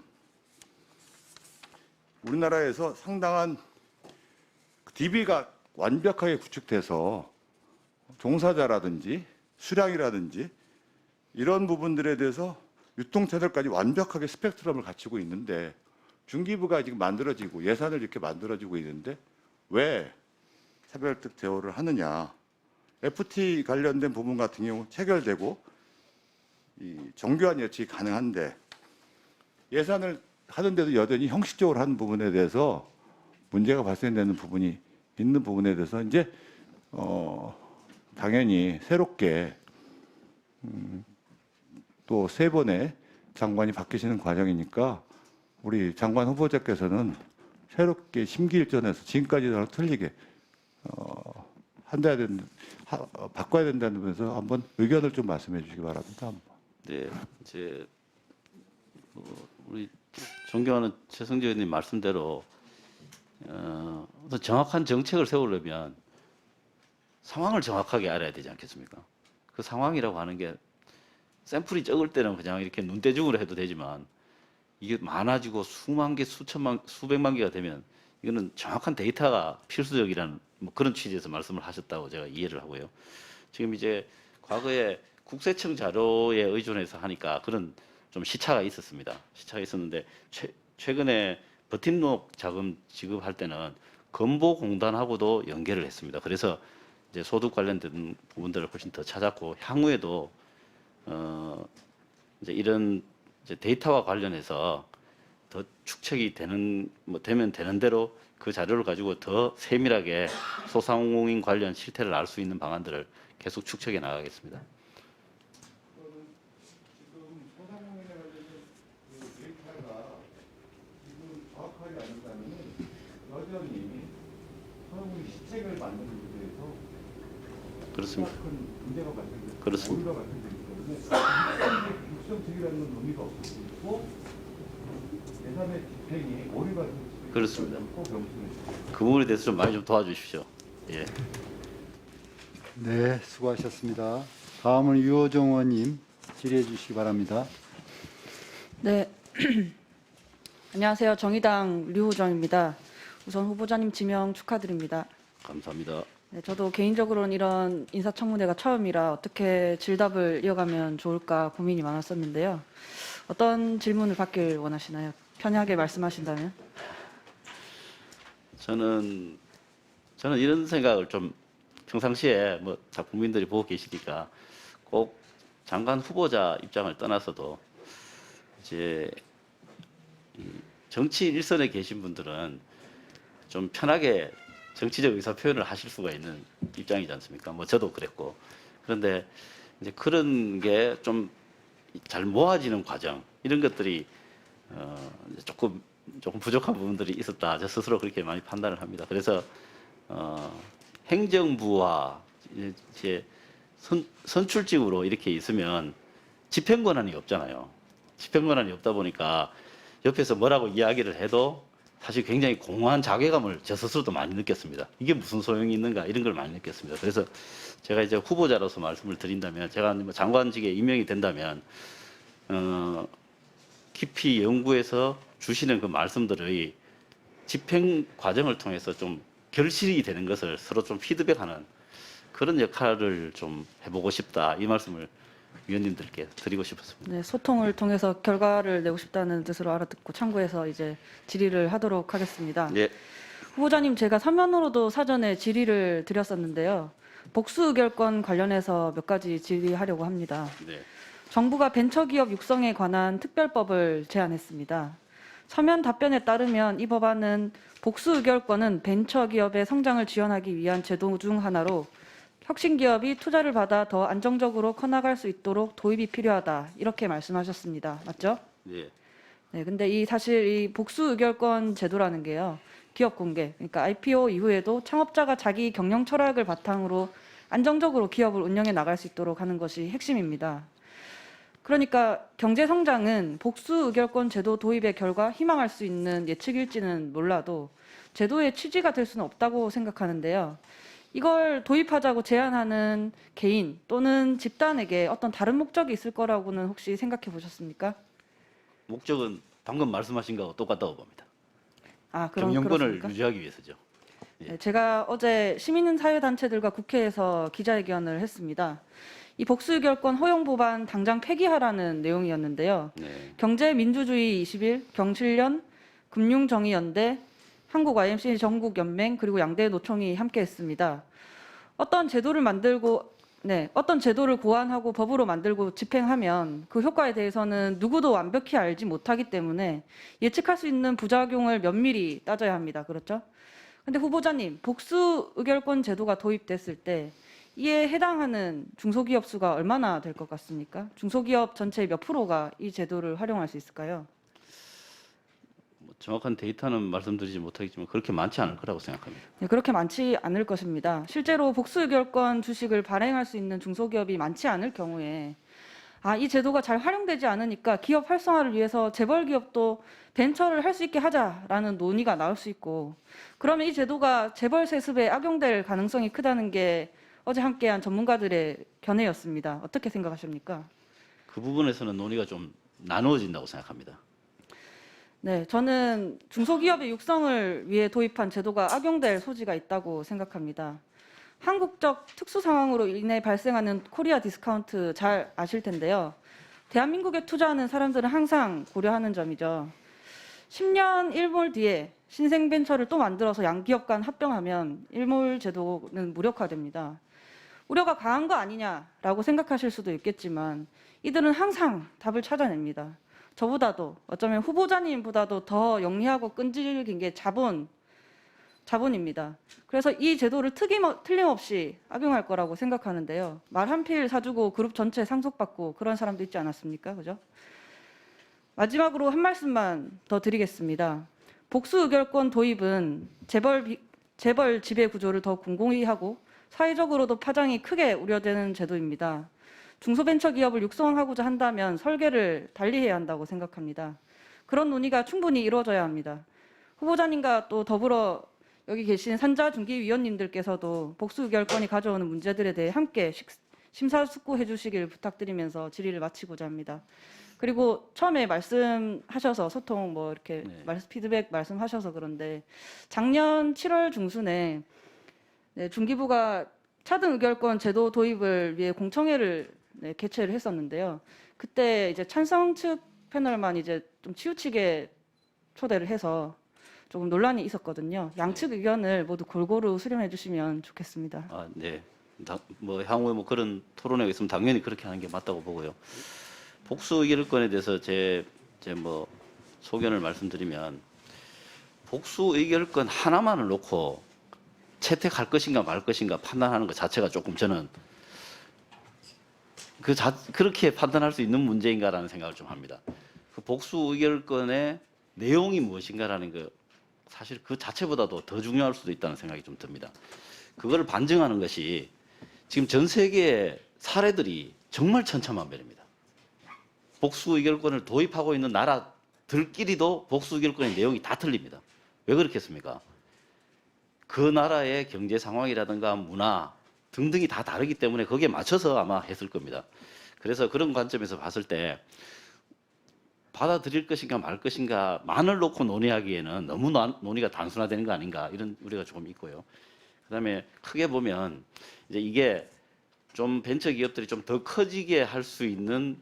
우리나라에서 상당한 DB가 완벽하게 구축돼서 종사자라든지 수량이라든지 이런 부분들에 대해서 유통체들까지 완벽하게 스펙트럼을 갖추고 있는데 중기부가 지금 만들어지고 예산을 이렇게 만들어지고 있는데 왜 차별적 대우를 하느냐. FT 관련된 부분 같은 경우 체결되고 이 정교한 예측이 가능한데 예산을 하는데도 여전히 형식적으로 하는 부분에 대해서 문제가 발생되는 부분이 있는 부분에 대해서 이제 당연히 새롭게 또 3번의 장관이 바뀌시는 과정이니까 우리 장관 후보자께서는 새롭게 심기일전해서 지금까지랑 틀리게 바꿔야 된다는 면에서 한번 의견을 좀 말씀해 주시기 바랍니다. 네, 이제 우리 존경하는 최승재 의원님 말씀대로 어떤 정확한 정책을 세우려면 상황을 정확하게 알아야 되지 않겠습니까? 그 상황이라고 하는 게 샘플이 적을 때는 그냥 이렇게 눈대중으로 해도 되지만 이게 많아지고 수만 개, 수천만, 수백만 개가 되면 이거는 정확한 데이터가 필수적이라는 뭐 그런 취지에서 말씀을 하셨다고 제가 이해를 하고요. 지금 이제 과거에 국세청 자료에 의존해서 하니까 그런 좀 시차가 있었습니다. 시차가 있었는데 최근에 버팀목 자금 지급할 때는 건보공단하고도 연계를 했습니다. 그래서 이제 소득 관련된 부분들을 훨씬 더 찾았고 향후에도 이제 이런 이제 데이터와 관련해서 더 축적이 되면 되는 대로 그 자료를 가지고 더 세밀하게 소상공인 관련 실태를 알 수 있는 방안들을 계속 축적해 나가겠습니다. 여전히 소상공인 시책을 만드는 데 대해서 그렇습니다. 큰 문제가 발생되고 그렇습니다. 오류가 발생되기 때문에 육성책이라는 건 의미가 없을 수 있고 예산의 집행이 오류가 생길 수 있고 그렇습니다. 꼭 명심해 주세요. 그 부분에 대해서 좀 많이 좀 도와주십시오. 예. 네, 수고하셨습니다. 다음은 유호정 의원님 질의해 주시기 바랍니다. 네. 안녕하세요. 정의당 류호정입니다. 우선 후보자님 지명 축하드립니다. 감사합니다. 네, 저도 개인적으로는 이런 인사청문회가 처음이라 어떻게 질답을 이어가면 좋을까 고민이 많았었는데요. 어떤 질문을 받길 원하시나요? 편하게 말씀하신다면. 저는 이런 생각을 좀 평상시에 뭐 다 국민들이 보고 계시니까 꼭 장관 후보자 입장을 떠나서도 이제 이 정치 일선에 계신 분들은 좀 편하게 정치적 의사 표현을 하실 수가 있는 입장이지 않습니까? 뭐 저도 그랬고. 그런데 이제 그런 게 좀 잘 모아지는 과정 이런 것들이 조금 부족한 부분들이 있었다. 저 스스로 그렇게 많이 판단을 합니다. 그래서 행정부와 이제 선출직으로 이렇게 있으면 집행 권한이 없잖아요. 집행 권한이 없다 보니까 옆에서 뭐라고 이야기를 해도 사실 굉장히 공허한 자괴감을 저 스스로도 많이 느꼈습니다. 이게 무슨 소용이 있는가 이런 걸 많이 느꼈습니다. 그래서 제가 이제 후보자로서 말씀을 드린다면 제가 뭐 장관직에 임명이 된다면 깊이 연구해서 주시는 그 말씀들의 집행 과정을 통해서 좀 결실이 되는 것을 서로 좀 피드백하는 그런 역할을 좀 해보고 싶다 이 말씀을 위원님들께 드리고 싶었습니다. 네, 소통을 통해서 결과를 내고 싶다는 뜻으로 알아듣고 참고해서 이제 질의를 하도록 하겠습니다. 예. 후보자님, 제가 서면으로도 사전에 질의를 드렸었는데요. 복수 의결권 관련해서 몇 가지 질의하려고 합니다. 네. 정부가 벤처기업 육성에 관한 특별법을 제안했습니다. 서면 답변에 따르면 이 법안은 복수 의결권은 벤처기업의 성장을 지원하기 위한 제도 중 하나로 혁신기업이 투자를 받아 더 안정적으로 커나갈 수 있도록 도입이 필요하다. 이렇게 말씀하셨습니다. 맞죠? 예. 네, 근데 사실 이 복수 의결권 제도라는 게요. 기업 공개, 그러니까 IPO 이후에도 창업자가 자기 경영 철학을 바탕으로 안정적으로 기업을 운영해 나갈 수 있도록 하는 것이 핵심입니다. 그러니까 경제 성장은 복수 의결권 제도 도입의 결과 희망할 수 있는 예측일지는 몰라도 제도의 취지가 될 수는 없다고 생각하는데요. 이걸 도입하자고 제안하는 개인 또는 집단에게 어떤 다른 목적이 있을 거라고는 혹시 생각해 보셨습니까? 목적은 방금 말씀하신 거하고 똑같다고 봅니다. 아, 경영권을 그렇습니까? 유지하기 위해서죠. 네, 제가 어제 시민사회단체들과 국회에서 기자회견을 했습니다. 이 복수의결권 허용 법안 당장 폐기하라는 내용이었는데요. 네. 경제민주주의 21, 경실련, 금융정의연대, 한국 IMC 전국연맹 그리고 양대 노총이 함께했습니다. 어떤 제도를 고안하고 법으로 만들고 집행하면 그 효과에 대해서는 누구도 완벽히 알지 못하기 때문에 예측할 수 있는 부작용을 면밀히 따져야 합니다. 그렇죠? 근데 후보자님, 복수 의결권 제도가 도입됐을 때 이에 해당하는 중소기업 수가 얼마나 될 것 같습니까? 중소기업 전체의 몇 프로가 이 제도를 활용할 수 있을까요? 뭐 정확한 데이터는 말씀드리지 못하겠지만 그렇게 많지 않을 거라고 생각합니다. 네, 그렇게 많지 않을 것입니다. 실제로 복수 의결권 주식을 발행할 수 있는 중소기업이 많지 않을 경우에 이 제도가 잘 활용되지 않으니까 기업 활성화를 위해서 재벌 기업도 벤처를 할 수 있게 하자라는 논의가 나올 수 있고, 그러면 이 제도가 재벌 세습에 악용될 가능성이 크다는 게 어제 함께한 전문가들의 견해였습니다. 어떻게 생각하십니까? 그 부분에서는 논의가 좀 나누어진다고 생각합니다. 네, 저는 중소기업의 육성을 위해 도입한 제도가 악용될 소지가 있다고 생각합니다. 한국적 특수 상황으로 인해 발생하는 코리아 디스카운트 잘 아실 텐데요. 대한민국에 투자하는 사람들은 항상 고려하는 점이죠. 10년 일몰 뒤에 신생 벤처를 또 만들어서 양기업 간 합병하면 일몰 제도는 무력화됩니다. 우려가 강한 거 아니냐라고 생각하실 수도 있겠지만 이들은 항상 답을 찾아냅니다. 저보다도 어쩌면 후보자님보다도 더 영리하고 끈질긴 게 자본입니다. 그래서 이 제도를 틀림없이 악용할 거라고 생각하는데요. 말 한 필 사주고 그룹 전체 상속받고 그런 사람도 있지 않았습니까? 그죠? 마지막으로 한 말씀만 더 드리겠습니다. 복수 의결권 도입은 재벌 지배 구조를 더 공공히 하고 사회적으로도 파장이 크게 우려되는 제도입니다. 중소벤처기업을 육성하고자 한다면 설계를 달리해야 한다고 생각합니다. 그런 논의가 충분히 이루어져야 합니다. 후보자님과 또 더불어 여기 계신 산자중기위원님들께서도 복수의결권이 가져오는 문제들에 대해 함께 심사숙고해 주시길 부탁드리면서 질의를 마치고자 합니다. 그리고 처음에 말씀하셔서 소통 이렇게 피드백 말씀하셔서 그런데 작년 7월 중순에 중기부가 차등 의결권 제도 도입을 위해 공청회를 개최를 했었는데요. 그때 이제 찬성 측 패널만 이제 좀 치우치게 초대를 해서 조금 논란이 있었거든요. 양측 의견을 모두 골고루 수렴해 주시면 좋겠습니다. 네. 향후에 그런 토론회가 있으면 당연히 그렇게 하는 게 맞다고 보고요. 복수 의결권에 대해서 제 소견을 말씀드리면 복수 의결권 하나만을 놓고 채택할 것인가 말 것인가 판단하는 것 자체가 조금 저는 그렇게 판단할 수 있는 문제인가라는 생각을 좀 합니다. 그 복수 의결권의 내용이 무엇인가라는 거 사실 그 자체보다도 더 중요할 수도 있다는 생각이 좀 듭니다. 그거를 반증하는 것이 지금 전 세계의 사례들이 정말 천차만별입니다. 복수 의결권을 도입하고 있는 나라들끼리도 복수 의결권의 내용이 다 틀립니다. 왜 그렇겠습니까? 그 나라의 경제 상황이라든가 문화 등등이 다 다르기 때문에 거기에 맞춰서 아마 했을 겁니다. 그래서 그런 관점에서 봤을 때 받아들일 것인가 말 것인가만을 놓고 논의하기에는 너무 논의가 단순화되는 거 아닌가 이런 우려가 조금 있고요. 그다음에 크게 보면 이제 이게 좀 벤처 기업들이 좀 더 커지게 할 수 있는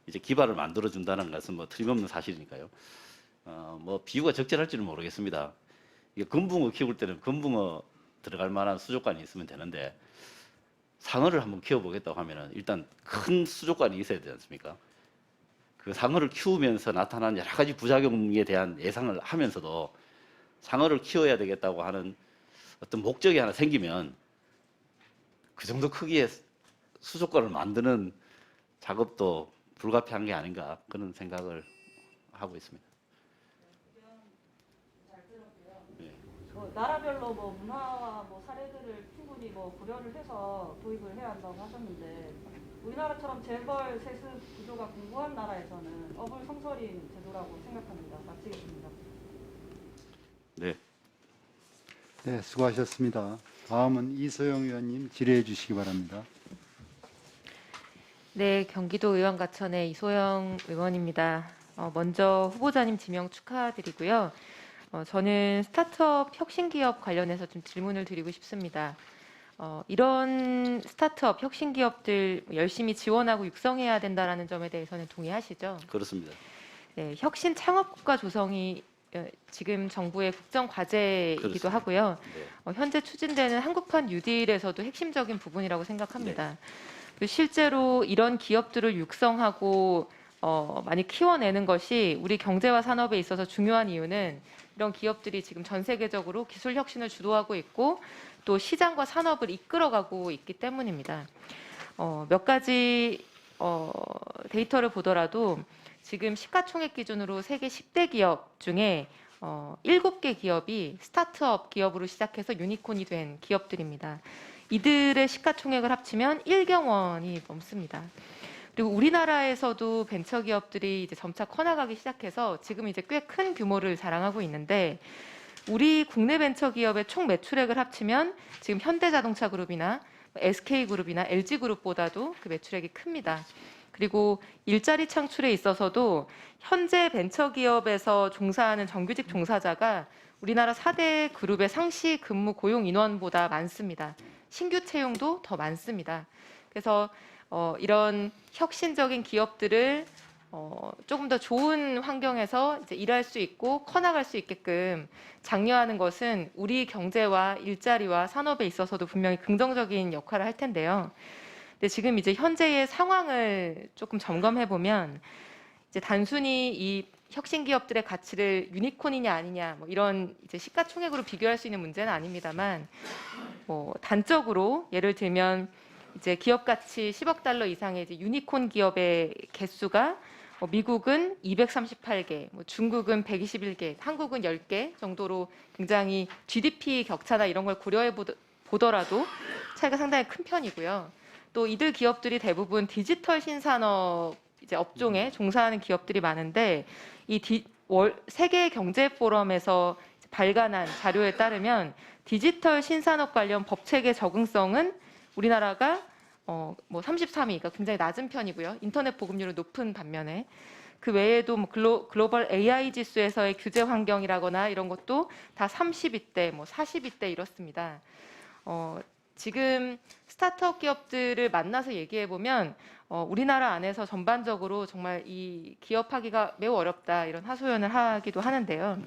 이제 기반을 만들어 준다는 것은 틀림없는 사실이니까요. 비유가 적절할지는 모르겠습니다. 이게 금붕어 키울 때는 금붕어 들어갈 만한 수족관이 있으면 되는데 상어를 한번 키워보겠다고 하면은 일단 큰 수족관이 있어야 되지 않습니까? 그 상어를 키우면서 나타나는 여러 가지 부작용에 대한 예상을 하면서도 상어를 키워야 되겠다고 하는 어떤 목적이 하나 생기면 그 정도 크기의 수족관을 만드는 작업도 불가피한 게 아닌가 그런 생각을 하고 있습니다. 나라별로 문화와 사례들을 충분히 고려를 해서 도입을 해야 한다고 하셨는데 우리나라처럼 재벌 세습 구조가 공고한 나라에서는 어불성설인 제도라고 생각합니다. 마치겠습니다. 네. 네, 수고하셨습니다. 다음은 이소영 의원님 질의해 주시기 바랍니다. 네, 경기도 의원과천의 이소영 의원입니다. 먼저 후보자님 지명 축하드리고요. 저는 스타트업 혁신기업 관련해서 좀 질문을 드리고 싶습니다. 이런 스타트업 혁신기업들 열심히 지원하고 육성해야 된다는 점에 대해서는 동의하시죠? 그렇습니다. 네, 혁신 창업국가 조성이 지금 정부의 국정 과제이기도 그렇습니다. 하고요. 네. 현재 추진되는 한국판 뉴딜에서도 핵심적인 부분이라고 생각합니다. 그리고 실제로 이런 기업들을 육성하고 많이 키워내는 것이 우리 경제와 산업에 있어서 중요한 이유는 이런 기업들이 지금 전 세계적으로 기술 혁신을 주도하고 있고 또 시장과 산업을 이끌어가고 있기 때문입니다. 몇 가지 데이터를 보더라도 지금 시가총액 기준으로 세계 10대 기업 중에 7개 기업이 스타트업 기업으로 시작해서 유니콘이 된 기업들입니다. 이들의 시가총액을 합치면 1경 원이 넘습니다. 그리고 우리나라에서도 벤처 기업들이 이제 점차 커나가기 시작해서 지금 이제 꽤 큰 규모를 자랑하고 있는데 우리 국내 벤처 기업의 총 매출액을 합치면 지금 현대자동차 그룹이나 SK그룹이나 LG그룹보다도 그 매출액이 큽니다. 그리고 일자리 창출에 있어서도 현재 벤처 기업에서 종사하는 정규직 종사자가 우리나라 4대 그룹의 상시 근무 고용 인원보다 많습니다. 신규 채용도 더 많습니다. 그래서 이런 혁신적인 기업들을 조금 더 좋은 환경에서 이제 일할 수 있고 커나갈 수 있게끔 장려하는 것은 우리 경제와 일자리와 산업에 있어서도 분명히 긍정적인 역할을 할 텐데요. 근데 지금 이제 현재의 상황을 조금 점검해 보면 이제 단순히 이 혁신 기업들의 가치를 유니콘이냐 아니냐 뭐 이런 이제 시가총액으로 비교할 수 있는 문제는 아닙니다만 단적으로 예를 들면 이제 기업 가치 10억 달러 이상의 이제 유니콘 기업의 개수가 미국은 238개, 중국은 121개, 한국은 10개 정도로 굉장히 GDP 격차나 이런 걸 고려해 보더라도 차이가 상당히 큰 편이고요. 또 이들 기업들이 대부분 디지털 신산업 이제 업종에 종사하는 기업들이 많은데 이 세계 경제 포럼에서 발간한 자료에 따르면 디지털 신산업 관련 법 체계 적응성은 우리나라가 33위, 그러니까 굉장히 낮은 편이고요. 인터넷 보급률은 높은 반면에 그 외에도 글로벌 AI 지수에서의 규제 환경이라거나 이런 것도 다 30위대, 40위대 이렇습니다. 지금 스타트업 기업들을 만나서 얘기해 보면 우리나라 안에서 전반적으로 정말 이 기업하기가 매우 어렵다 이런 하소연을 하기도 하는데요.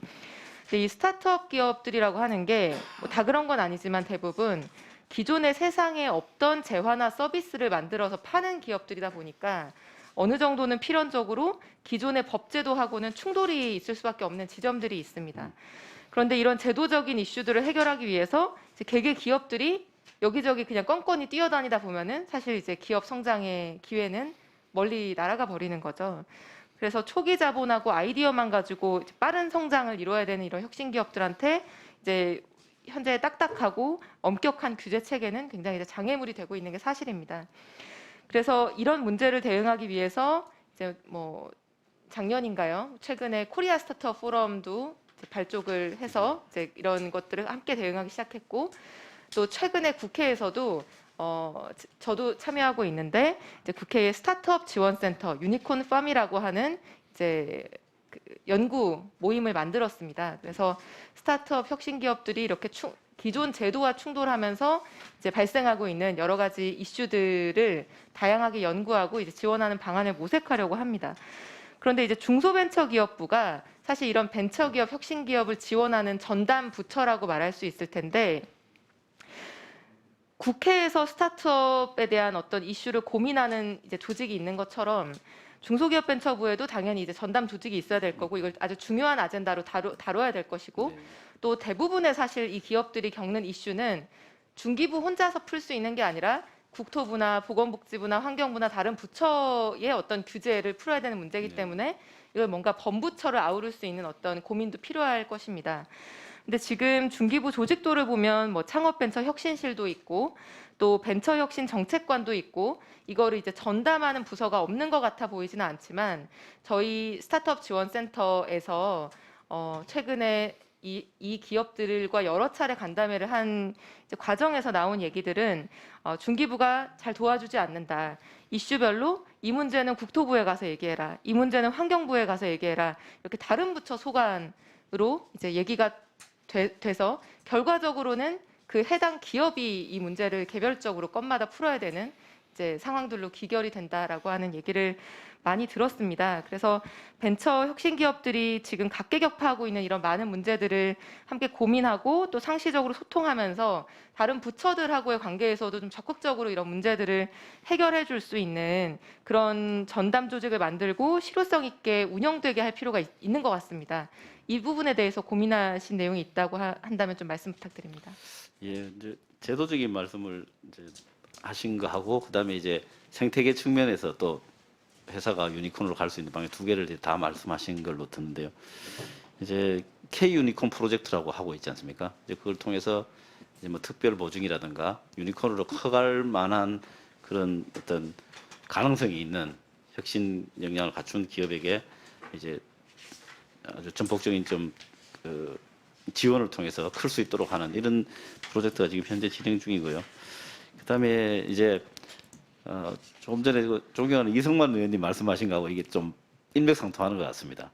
근데 이 스타트업 기업들이라고 하는 게 다 그런 건 아니지만 대부분 기존의 세상에 없던 재화나 서비스를 만들어서 파는 기업들이다 보니까 어느 정도는 필연적으로 기존의 법제도하고는 충돌이 있을 수밖에 없는 지점들이 있습니다. 그런데 이런 제도적인 이슈들을 해결하기 위해서 이제 개개 기업들이 여기저기 그냥 껌껌이 뛰어다니다 보면은 사실 이제 기업 성장의 기회는 멀리 날아가 버리는 거죠. 그래서 초기 자본하고 아이디어만 가지고 빠른 성장을 이루어야 되는 이런 혁신 기업들한테 이제 현재 딱딱하고 엄격한 규제 체계는 굉장히 장애물이 되고 있는 게 사실입니다. 그래서 이런 문제를 대응하기 위해서 이제 작년인가요? 최근에 코리아 스타트업 포럼도 발족을 해서 이제 이런 것들을 함께 대응하기 시작했고 또 최근에 국회에서도 저도 참여하고 있는데 이제 국회의 스타트업 지원센터 유니콘 팜이라고 하는 이제 연구 모임을 만들었습니다. 그래서 스타트업 혁신 기업들이 이렇게 기존 제도와 충돌하면서 이제 발생하고 있는 여러 가지 이슈들을 다양하게 연구하고 이제 지원하는 방안을 모색하려고 합니다. 그런데 이제 중소벤처기업부가 사실 이런 벤처기업, 혁신기업을 지원하는 전담 부처라고 말할 수 있을 텐데 국회에서 스타트업에 대한 어떤 이슈를 고민하는 이제 조직이 있는 것처럼 중소기업벤처부에도 당연히 이제 전담 조직이 있어야 될 거고 이걸 아주 중요한 아젠다로 다뤄야 될 것이고 또 대부분의 사실 이 기업들이 겪는 이슈는 중기부 혼자서 풀 수 있는 게 아니라 국토부나 보건복지부나 환경부나 다른 부처의 어떤 규제를 풀어야 되는 문제이기 때문에 이걸 뭔가 범부처를 아우를 수 있는 어떤 고민도 필요할 것입니다. 근데 지금 중기부 조직도를 보면 창업벤처 혁신실도 있고 또 벤처혁신 정책관도 있고 이거를 이제 전담하는 부서가 없는 것 같아 보이지는 않지만 저희 스타트업 지원센터에서 최근에 이 기업들과 여러 차례 간담회를 한 이제 과정에서 나온 얘기들은 중기부가 잘 도와주지 않는다. 이슈별로 이 문제는 국토부에 가서 얘기해라. 이 문제는 환경부에 가서 얘기해라. 이렇게 다른 부처 소관 이제 얘기가 돼서 결과적으로는 그 해당 기업이 이 문제를 개별적으로 건마다 풀어야 되는 이제 상황들로 귀결이 된다라고 하는 얘기를 많이 들었습니다. 그래서 벤처 혁신 기업들이 지금 각계격파하고 있는 이런 많은 문제들을 함께 고민하고 또 상시적으로 소통하면서 다른 부처들하고의 관계에서도 좀 적극적으로 이런 문제들을 해결해 줄 수 있는 그런 전담 조직을 만들고 실효성 있게 운영되게 할 필요가 있는 것 같습니다. 이 부분에 대해서 고민하신 내용이 있다고 한다면 좀 말씀 부탁드립니다. 예, 이제 제도적인 말씀을 이제 하신 거 하고 그다음에 이제 생태계 측면에서 또 회사가 유니콘으로 갈 수 있는 방향 두 개를 이제 다 말씀하신 걸로 듣는데요. 이제 K 유니콘 프로젝트라고 하고 있지 않습니까? 이제 그걸 통해서 이제 뭐 특별 보증이라든가 유니콘으로 커갈 만한 그런 어떤 가능성이 있는 혁신 역량을 갖춘 기업에게 이제 아주 전폭적인 좀 그 지원을 통해서 클 수 있도록 하는 이런 프로젝트가 지금 현재 진행 중이고요. 그다음에 이제 조금 전에 그 존경하는 이성만 의원님 말씀하신 거하고 이게 좀 일맥상통하는 것 같습니다.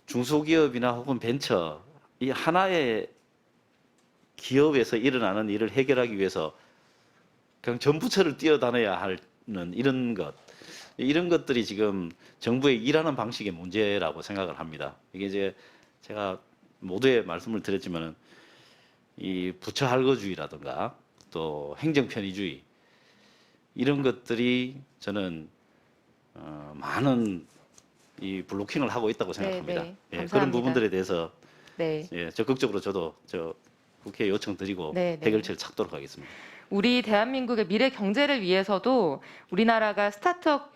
중소기업이나 혹은 벤처 이 하나의 기업에서 일어나는 일을 해결하기 위해서 그냥 전 부처를 뛰어다녀야 하는 이런 것들이 지금 정부의 일하는 방식의 문제라고 생각을 합니다. 이게 이제 제가 모두에 말씀을 드렸지만은 이 부처 할거주의라든가 또 행정 편의주의 이런 것들이 저는 많은 이 블로킹을 하고 있다고 생각합니다. 네, 예, 감사합니다. 그런 부분들에 대해서 네. 예, 적극적으로 저도 국회에 요청드리고 네, 네. 해결책을 찾도록 하겠습니다. 우리 대한민국의 미래 경제를 위해서도 우리나라가 스타트업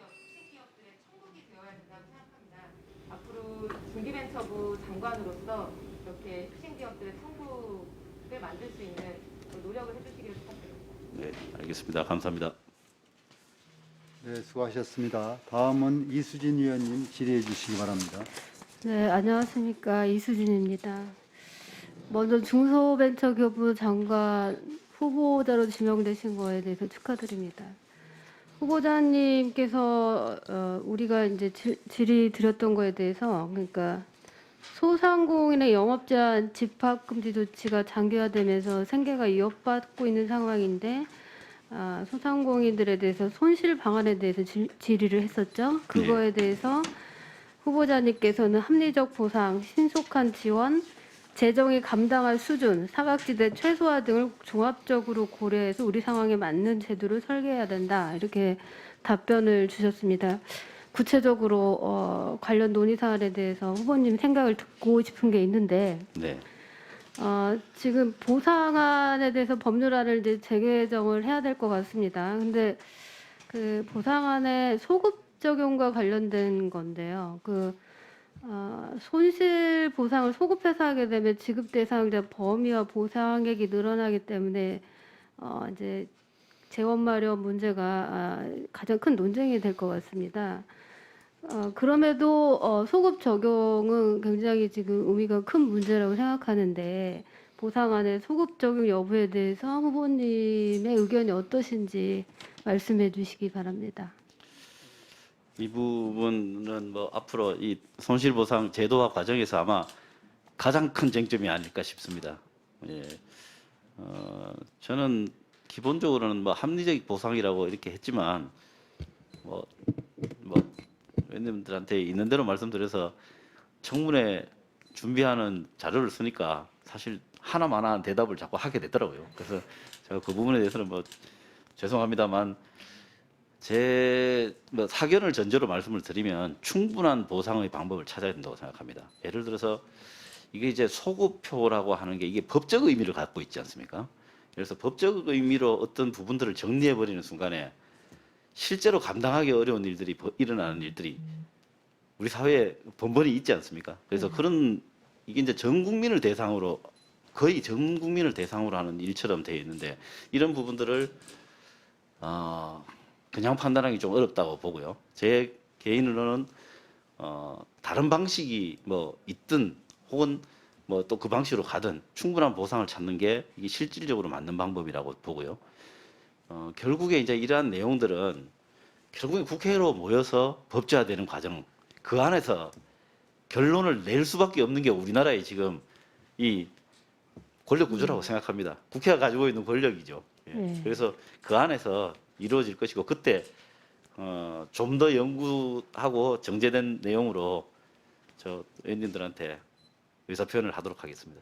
기업들의 천국이 되어야 된다고 생각합니다. 앞으로 중기벤처부 장관으로서 이렇게 혁신 기업들의 천국을 만들 수 있는 노력을 해주시기를 부탁드립니다. 네, 알겠습니다. 감사합니다. 네, 수고하셨습니다. 다음은 이수진 의원님 질의해 주시기 바랍니다. 네, 안녕하십니까. 이수진입니다. 먼저 중소벤처기업부 장관 후보자로 지명되신 거에 대해서 축하드립니다. 후보자님께서 우리가 이제 질의 드렸던 거에 대해서 그러니까 소상공인의 영업 제한 집합 금지 조치가 장기화되면서 생계가 위협받고 있는 상황인데 소상공인들에 대해서 손실 방안에 대해서 질의를 했었죠. 그거에 대해서 후보자님께서는 합리적 보상, 신속한 지원, 재정이 감당할 수준, 사각지대 최소화 등을 종합적으로 고려해서 우리 상황에 맞는 제도를 설계해야 된다. 이렇게 답변을 주셨습니다. 구체적으로 관련 논의 사안에 대해서 후보님 생각을 듣고 싶은 게 있는데 네. 지금 보상안에 대해서 법률안을 이제 재개정을 해야 될 것 같습니다. 근데 그 보상안에 소급 적용과 관련된 건데요. 손실 보상을 소급해서 하게 되면 지급 대상자 범위와 보상액이 늘어나기 때문에 이제 재원 마련 문제가 가장 큰 논쟁이 될 것 같습니다. 그럼에도 소급 적용은 굉장히 지금 의미가 큰 문제라고 생각하는데 보상안의 소급 적용 여부에 대해서 후보님의 의견이 어떠신지 말씀해 주시기 바랍니다. 이 부분은 뭐 앞으로 이 손실보상 제도화 과정에서 아마 가장 큰 쟁점이 아닐까 싶습니다. 예. 저는 기본적으로는 뭐 합리적 보상이라고 이렇게 했지만 뭐 의원님들한테 있는 대로 말씀드려서 청문회 준비하는 자료를 쓰니까 사실 하나만한 대답을 자꾸 하게 되더라고요. 그래서 제가 그 부분에 대해서는 뭐 죄송합니다만 제 사견을 전제로 말씀을 드리면 충분한 보상의 방법을 찾아야 된다고 생각합니다. 예를 들어서 이게 이제 소급표라고 하는 게 이게 법적 의미를 갖고 있지 않습니까? 그래서 법적 의미로 어떤 부분들을 정리해 버리는 순간에 실제로 감당하기 어려운 일들이 일어나는 일들이 우리 사회에 번번이 있지 않습니까? 그래서 그런 이게 이제 전 국민을 대상으로 거의 전 국민을 대상으로 하는 일처럼 되어 있는데 이런 부분들을 그냥 판단하기 좀 어렵다고 보고요. 제 개인으로는 다른 방식이 뭐 있든 혹은 뭐 또 그 방식으로 가든 충분한 보상을 찾는 게 이게 실질적으로 맞는 방법이라고 보고요. 결국에 이제 이러한 내용들은 결국에 국회로 모여서 법제화되는 과정 그 안에서 결론을 낼 수밖에 없는 게 우리나라의 지금 이 권력 구조라고 생각합니다. 국회가 가지고 있는 권력이죠. 예. 네. 그래서 그 안에서 이루어질 것이고 그때 좀 더 연구하고 정제된 내용으로 저 의원님들한테 의사 표현을 하도록 하겠습니다.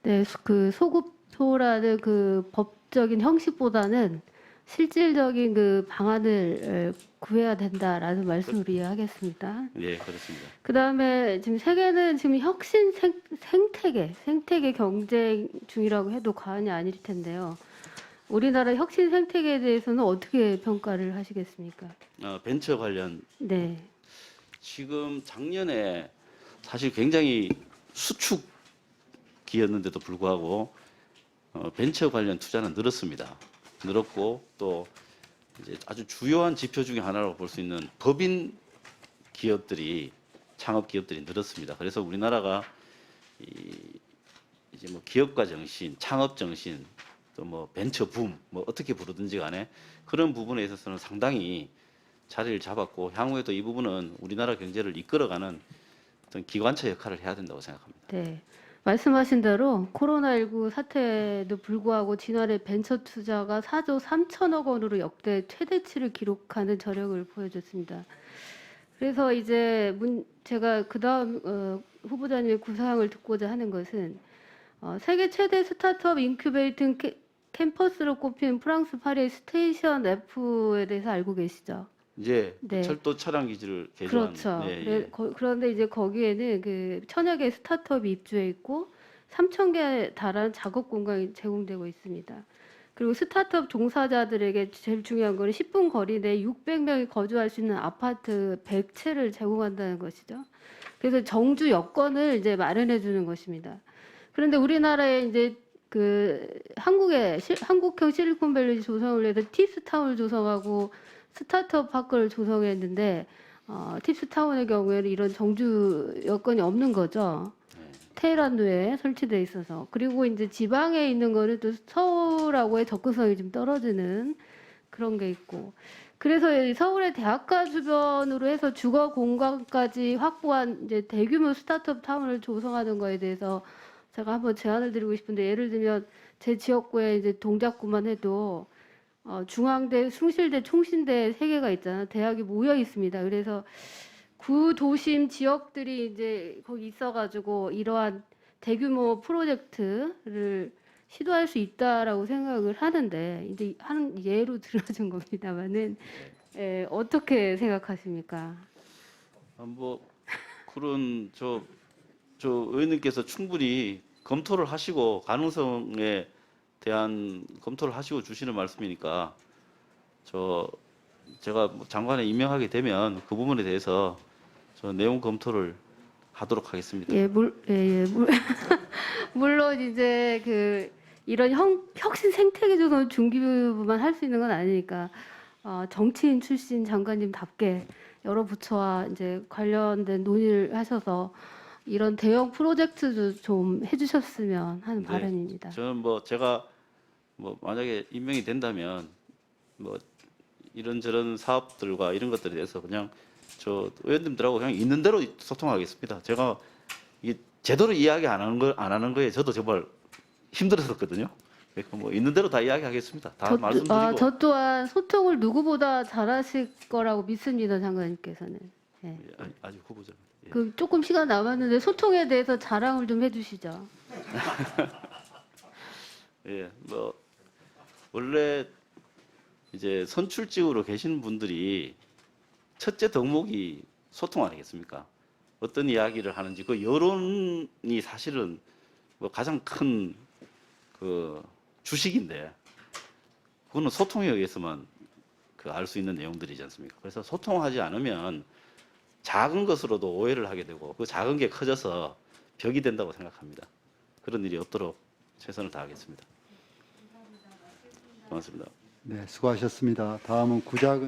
네, 그 소급표라는 그 법적인 형식보다는 실질적인 그 방안을 구해야 된다라는 말씀을 이해하겠습니다. 예, 그렇습니다. 그다음에 지금 세계는 지금 혁신 생태계 경쟁 중이라고 해도 과언이 아닐 텐데요. 우리나라 혁신 생태계에 대해서는 어떻게 평가를 하시겠습니까? 벤처 관련 네. 지금 작년에 사실 굉장히 수축기였는데도 불구하고 벤처 관련 투자는 늘었습니다. 늘었고 또 이제 아주 주요한 지표 중에 하나로 볼 수 있는 법인 기업들이 창업 기업들이 늘었습니다. 그래서 우리나라가 이제 뭐 기업가 정신, 창업 정신, 또 뭐 벤처 붐, 뭐 어떻게 부르든지 간에 그런 부분에 있어서는 상당히 자리를 잡았고 향후에도 이 부분은 우리나라 경제를 이끌어가는 어떤 기관차 역할을 해야 된다고 생각합니다. 네. 말씀하신 대로 코로나19 사태에도 불구하고 지난해 벤처 투자가 4조 3천억 원으로 역대 최대치를 기록하는 저력을 보여줬습니다. 그래서 이제 제가 그다음 후보자님의 구상을 듣고자 하는 것은 세계 최대 스타트업 인큐베이팅 캠퍼스로 꼽힌 프랑스 파리의 스테이션 F에 대해서 알고 계시죠? 이제 네. 철도 차량 기지를 개조한 그렇죠. 예, 예. 그런데 이제 거기에는 그 천여 개의 스타트업이 입주해 있고 3,000개에 달하는 작업 공간이 제공되고 있습니다. 그리고 스타트업 종사자들에게 제일 중요한 거는 10분 거리 내에 600명이 거주할 수 있는 아파트 100채를 제공한다는 것이죠. 그래서 정주 여건을 이제 마련해 주는 것입니다. 그런데 우리나라에 이제 그 한국형 실리콘밸리 조성을 위해서 팁스타운을 조성하고 스타트업 파크를 조성했는데 팁스타운의 경우에는 이런 정주 여건이 없는 거죠. 테헤란도에 설치돼 있어서. 그리고 이제 지방에 있는 거는 또 서울하고의 접근성이 좀 떨어지는 그런 게 있고. 그래서 이 서울의 대학가 주변으로 해서 주거 공간까지 확보한 이제 대규모 스타트업 타운을 조성하는 거에 대해서 제가 한번 제안을 드리고 싶은데, 예를 들면 제 지역구에 이제 동작구만 해도 중앙대, 숭실대, 총신대 세 개가 있잖아요. 대학이 모여 있습니다. 그래서 구도심 지역들이 이제 거기 있어가지고 이러한 대규모 프로젝트를 시도할 수 있다라고 생각을 하는데, 이제 한 예로 들어준 겁니다만은 어떻게 생각하십니까? 뭐 그런 저 의원님께서 충분히 검토를 하시고 가능성에 대한 검토를 하시고 주시는 말씀이니까 제가 뭐 장관에 임명하게 되면 그 부분에 대해서 저 내용 검토를 하도록 하겠습니다. 물론 이제 그 이런 혁신 생태계 조성 중기부만 할 수 있는 건 아니니까 정치인 출신 장관님답게 여러 부처와 이제 관련된 논의를 하셔서 이런 대형 프로젝트도 좀 해주셨으면 하는 네. 바람입니다. 저는 뭐 제가 뭐 만약에 임명이 된다면 뭐 이런저런 사업들과 이런 것들에 대해서 그냥 저 의원님들하고 그냥 있는 대로 소통하겠습니다. 제가 이게 제대로 이야기 안 하는 거에 저도 정말 힘들었었거든요. 그러니까 뭐 있는 대로 다 이야기하겠습니다. 다 말씀드리고. 저 또한 소통을 누구보다 잘하실 거라고 믿습니다, 장관님께서는. 예. 아직 후보자입니다. 예. 그 조금 시간 남았는데 소통에 대해서 자랑을 좀 해주시죠. 예, 뭐 원래 이제 선출직으로 계시는 분들이 첫째 덕목이 소통 아니겠습니까? 어떤 이야기를 하는지 그 여론이 사실은 뭐 가장 큰 그 주식인데 그거는 소통에 의해서만 그 알 수 있는 내용들이지 않습니까? 그래서 소통하지 않으면 작은 것으로도 오해를 하게 되고 그 작은 게 커져서 벽이 된다고 생각합니다. 그런 일이 없도록 최선을 다하겠습니다. 고맙습니다. 네, 수고하셨습니다. 다음은 구자근